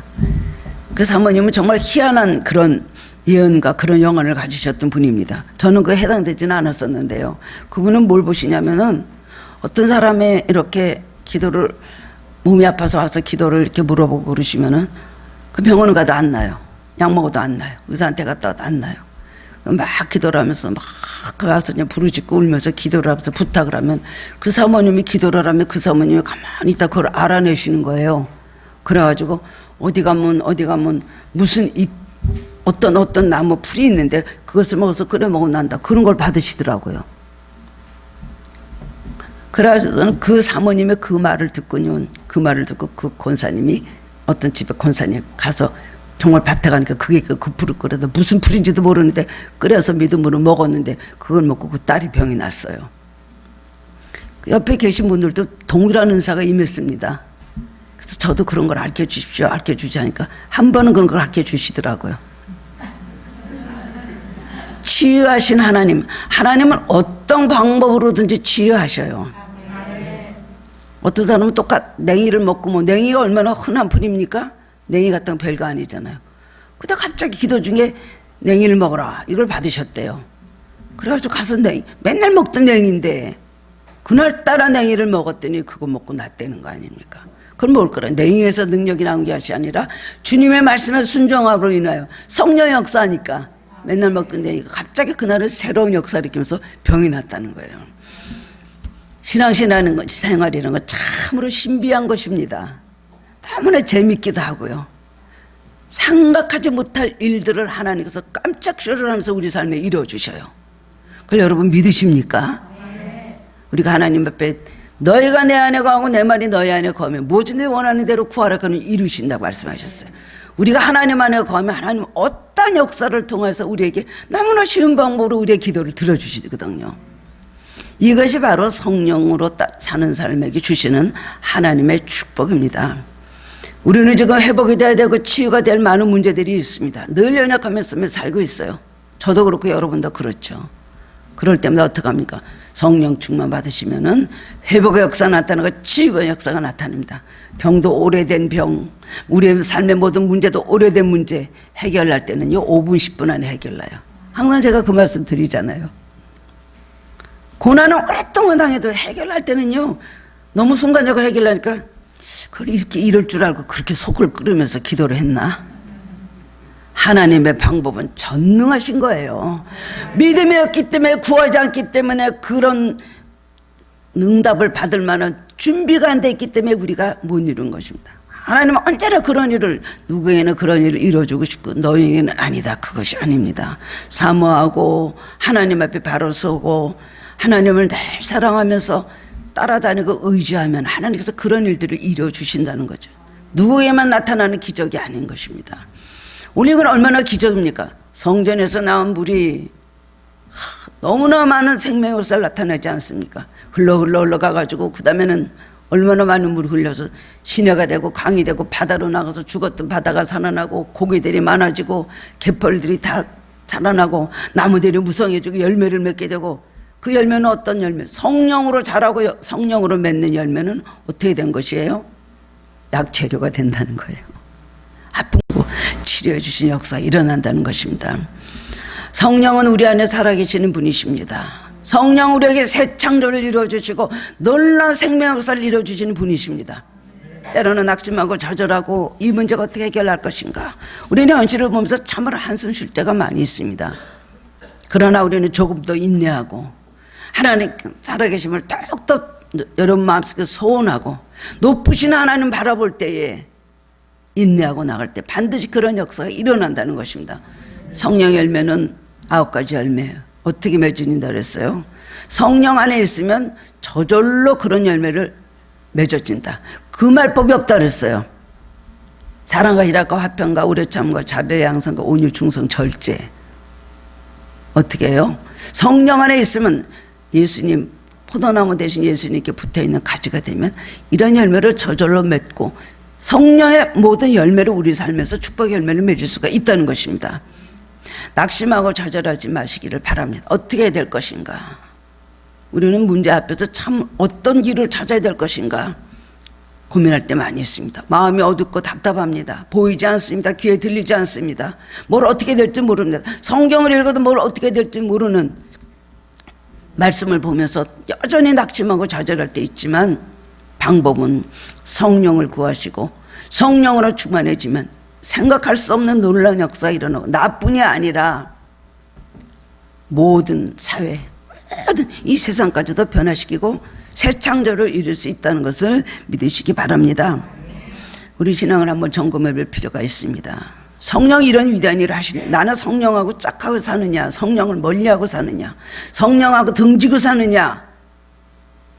그 사모님은 정말 희한한 그런 예언과 그런 영혼을 가지셨던 분입니다. 저는 그 해당되지는 않았었는데요. 그분은 뭘 보시냐면은 어떤 사람의 이렇게 기도를 몸이 아파서 와서 기도를 이렇게 물어보고 그러시면은 그 병원을 가도 안 나요. 약 먹어도 안 나요. 의사한테 갔다 와도 안 나요. 막 기도를 하면서 막 가서 그냥 부르짖고 울면서 기도를 하면서 부탁을 하면 그 사모님이 기도를 하면 그 사모님이 가만히 있다 그걸 알아내시는 거예요. 그래가지고 어디 가면 무슨 잎 어떤 나무 풀이 있는데 그것을 먹어서 끓여 먹으면 난다. 그런 걸 받으시더라고요. 그래서 저는 그 사모님의 그 말을 듣고 그 권사님이 어떤 집에 권사님 가서 정말 밭에 가니까 그게 그 풀을 끓여서 무슨 풀인지도 모르는데 끓여서 믿음으로 먹었는데 그걸 먹고 그 딸이 병이 났어요. 옆에 계신 분들도 동일한 은사가 임했습니다. 그래서 저도 그런 걸 알려주십시오, 알려주지 하니까 한 번은 그런 걸 알려주시더라고요. 치유하신 하나님은 어떤 방법으로든지 치유하셔요. 어떤 사람은 냉이를 먹고 냉이가 얼마나 흔한 풀입니까? 냉이 같은 건 별거 아니잖아요. 근데 갑자기 기도 중에 냉이를 먹어라 이걸 받으셨대요. 그래가지고 가서 맨날 먹던 냉이인데 그날따라 냉이를 먹었더니 그거 먹고 낫다는 거 아닙니까? 그럼 뭘 거라? 냉이에서 능력이 나온 것이 아니라 주님의 말씀에 순종함으로 인하여 성령 역사니까 맨날 먹던 냉이가 갑자기 그날은 새로운 역사를 일으키면서 병이 났다는 거예요. 신앙생활이라는 건 참으로 신비한 것입니다. 너무나 재밌기도 하고요. 생각하지 못할 일들을 하나님께서 깜짝 쇼를 하면서 우리 삶에 이루어주셔요. 그걸 여러분 믿으십니까? 우리가 하나님 앞에 너희가 내 안에 거하고 내 말이 너희 안에 거하면 무엇이 내 원하는 대로 구하라 그는 이루신다고 말씀하셨어요. 우리가 하나님 안에 거하면 하나님 어떤 역사를 통해서 우리에게 너무나 쉬운 방법으로 우리의 기도를 들어주시거든요. 이것이 바로 성령으로 사는 삶에게 주시는 하나님의 축복입니다. 우리는 지금 회복이 돼야 되고 치유가 될 많은 문제들이 있습니다. 늘 연약하면서 살고 있어요. 저도 그렇고 여러분도 그렇죠. 그럴 때마다 어떻게 합니까? 성령 충만 받으시면은 회복의 역사가 나타나고 치유의 역사가 나타납니다. 병도 오래된 병, 우리의 삶의 모든 문제도 오래된 문제 해결할 때는요 5분 10분 안에 해결나요. 항상 제가 그 말씀 드리잖아요. 고난을 오랫동안 당해도 해결할 때는요 너무 순간적으로 해결하니까 그걸 이렇게 이럴 줄 알고 그렇게 속을 끓이면서 기도를 했나? 하나님의 방법은 전능하신 거예요. 믿음이 없기 때문에 구하지 않기 때문에 그런 응답을 받을 만한 준비가 안 돼 있기 때문에 우리가 못 이룬 것입니다. 하나님은 언제나 그런 일을 누구에게는 그런 일을 이루어주고 싶고 너희에게는 아니다. 그것이 아닙니다. 사모하고 하나님 앞에 바로 서고 하나님을 늘 사랑하면서 따라다니고 의지하면 하나님께서 그런 일들을 이루어주신다는 거죠. 누구에게만 나타나는 기적이 아닌 것입니다. 오늘 이건 얼마나 기적입니까? 성전에서 나온 물이 너무나 많은 생명의 역사를 나타내지 않습니까? 흘러 가가지고 그 다음에는 얼마나 많은 물이 흘려서 시내가 되고 강이 되고 바다로 나가서 죽었던 바다가 살아나고 고기들이 많아지고 갯벌들이 다 자라나고 나무들이 무성해지고 열매를 맺게 되고 그 열매는 어떤 열매? 성령으로 자라고 성령으로 맺는 열매는 어떻게 된 것이에요? 약재료가 된다는 거예요. 아픈 거 치료해 주신 역사가 일어난다는 것입니다. 성령은 우리 안에 살아계시는 분이십니다. 성령 우리에게 새 창조를 이루어주시고 놀라운 생명 역사를 이루어주시는 분이십니다. 때로는 낙심하고 좌절하고 이 문제가 어떻게 해결할 것인가 우리는 현실을 보면서 참으로 한숨 쉴 때가 많이 있습니다. 그러나 우리는 조금 더 인내하고 하나님 살아계심을 더욱더 여러분 마음속에 소원하고 높으신 하나님 바라볼 때에 인내하고 나갈 때 반드시 그런 역사가 일어난다는 것입니다. 성령 열매는 9가지 열매예요. 어떻게 맺어진다 그랬어요? 성령 안에 있으면 저절로 그런 열매를 맺어진다. 그 말법이 없다 그랬어요. 사랑과 희락과 화평과 오래참과 자비와 양선과 온유 충성 절제. 어떻게 해요? 성령 안에 있으면 예수님 포도나무 대신 예수님께 붙어있는 가지가 되면 이런 열매를 저절로 맺고 성령의 모든 열매를 우리 삶에서 축복의 열매를 맺을 수가 있다는 것입니다. 낙심하고 좌절하지 마시기를 바랍니다. 어떻게 해야 될 것인가? 우리는 문제 앞에서 참 어떤 길을 찾아야 될 것인가? 고민할 때 많이 있습니다. 마음이 어둡고 답답합니다. 보이지 않습니다. 귀에 들리지 않습니다. 뭘 어떻게 될지 모릅니다. 성경을 읽어도 뭘 어떻게 될지 모르는 말씀을 보면서 여전히 낙심하고 좌절할 때 있지만, 방법은 성령을 구하시고 성령으로 충만해지면 생각할 수 없는 놀라운 역사가 일어나고, 나뿐이 아니라 모든 사회, 모든 이 세상까지도 변화시키고 새 창조를 이룰 수 있다는 것을 믿으시기 바랍니다. 우리 신앙을 한번 점검해 볼 필요가 있습니다. 성령이 이런 위대한 일을 하시니, 나는 성령하고 짝하고 사느냐, 성령을 멀리하고 사느냐, 성령하고 등지고 사느냐,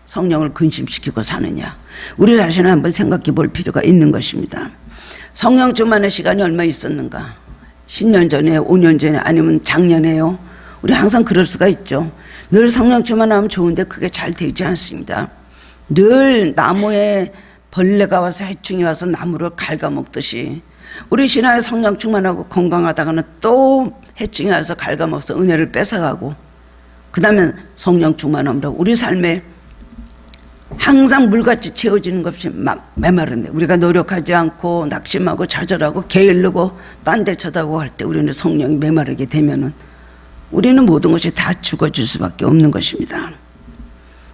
성령을 근심시키고 사느냐, 우리 자신을 한번 생각해 볼 필요가 있는 것입니다. 성령 충만의 시간이 얼마 있었는가? 10년 전에, 5년 전에, 아니면 작년에요? 우리 항상 그럴 수가 있죠. 늘 성령 충만하면 좋은데 그게 잘 되지 않습니다. 늘 나무에 벌레가 와서 해충이 와서 나무를 갉아먹듯이, 우리 신앙에 성령 충만하고 건강하다가는 또 해충이 와서 갉아먹어서 은혜를 뺏어가고, 그 다음에 성령 충만함으로 우리 삶에 항상 물같이 채워지는 것이 메마른데, 우리가 노력하지 않고 낙심하고 좌절하고 게을르고 딴 데 쳐다보고 할 때 우리는 성령이 메마르게 되면은 우리는 모든 것이 다 죽어질 수밖에 없는 것입니다.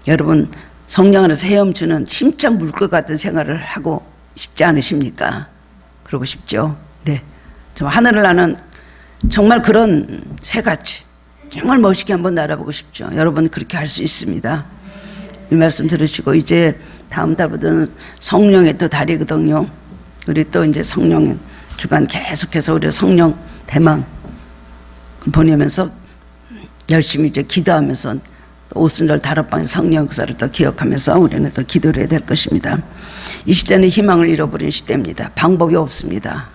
여러분, 성령 안에서 헤엄치는 심장 물것 같은 생활을 하고 싶지 않으십니까? 그러고 싶죠? 네. 하늘을 나는 정말 그런 새같이 정말 멋있게 한번 날아보고 싶죠. 여러분, 그렇게 할 수 있습니다. 이 말씀 들으시고, 이제 다음 달부터는 성령의 또 달이거든요. 우리 또 이제 성령 주간 계속해서 우리 성령 대망 보내면서 열심히 이제 기도하면서, 오순절 다락방 성령 역사를 또 기억하면서 우리는 또 기도를 해야 될 것입니다. 이 시대는 희망을 잃어버린 시대입니다. 방법이 없습니다.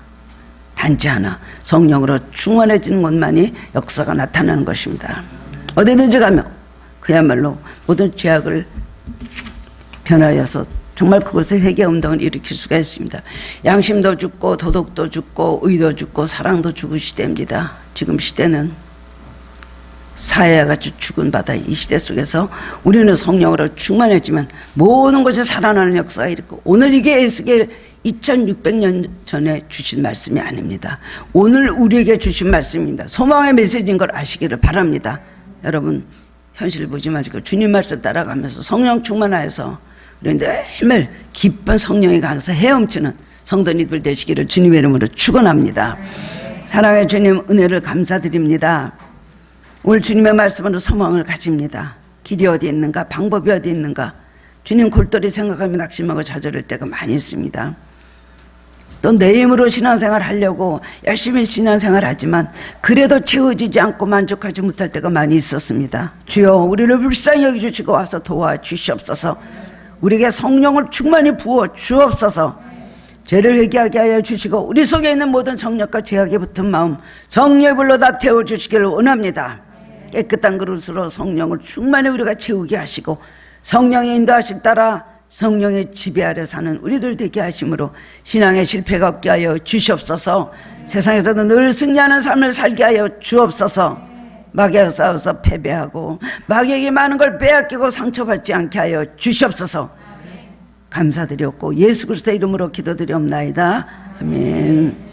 단지 하나, 성령으로 충만해지는 것만이 역사가 나타나는 것입니다. 어디든지 가면 그야말로 모든 죄악을 변하여서 정말 그것의 회개 운동을 일으킬 수가 있습니다. 양심도 죽고 도덕도 죽고 의도 죽고 사랑도 죽은 시대입니다. 지금 시대는 사회와 같이 죽은 바다 이 시대 속에서 우리는 성령으로 충만해지면 모든 것이 살아나는 역사가 있고, 오늘 이게 에스겔 2600년 전에 주신 말씀이 아닙니다. 오늘 우리에게 주신 말씀입니다. 소망의 메시지인 걸 아시기를 바랍니다. 여러분, 현실을 보지 마시고 주님 말씀 따라가면서 성령 충만하여서 우리 매일매일 기쁜 성령이 강해서 헤엄치는 성도님들 되시기를 주님의 이름으로 축원합니다. 사랑의 주님, 은혜를 감사드립니다. 오늘 주님의 말씀으로 소망을 가집니다. 길이 어디 있는가, 방법이 어디 있는가, 주님 골똘히 생각하며 낙심하고 좌절할 때가 많이 있습니다. 또 내 힘으로 신앙생활 하려고 열심히 신앙생활 하지만 그래도 채워지지 않고 만족하지 못할 때가 많이 있었습니다. 주여, 우리를 불쌍히 여겨주시고 와서 도와주시옵소서. 우리에게 성령을 충만히 부어 주옵소서. 죄를 회개하게 하여 주시고 우리 속에 있는 모든 정력과 죄악에 붙은 마음 성령의 불로 다 태워주시기를 원합니다. 깨끗한 그릇으로 성령을 충만히 우리가 채우게 하시고, 성령의 인도하심 따라 성령의 지배 아래 사는 우리들 되게 하심으로 신앙의 실패가 없게 하여 주시옵소서. 세상에서도 늘 승리하는 삶을 살게 하여 주옵소서. 마귀와 싸워서 패배하고 마귀에게 많은 걸 빼앗기고 상처받지 않게 하여 주시옵소서. 감사드렸고 예수 그리스도의 이름으로 기도드리옵나이다. 아멘.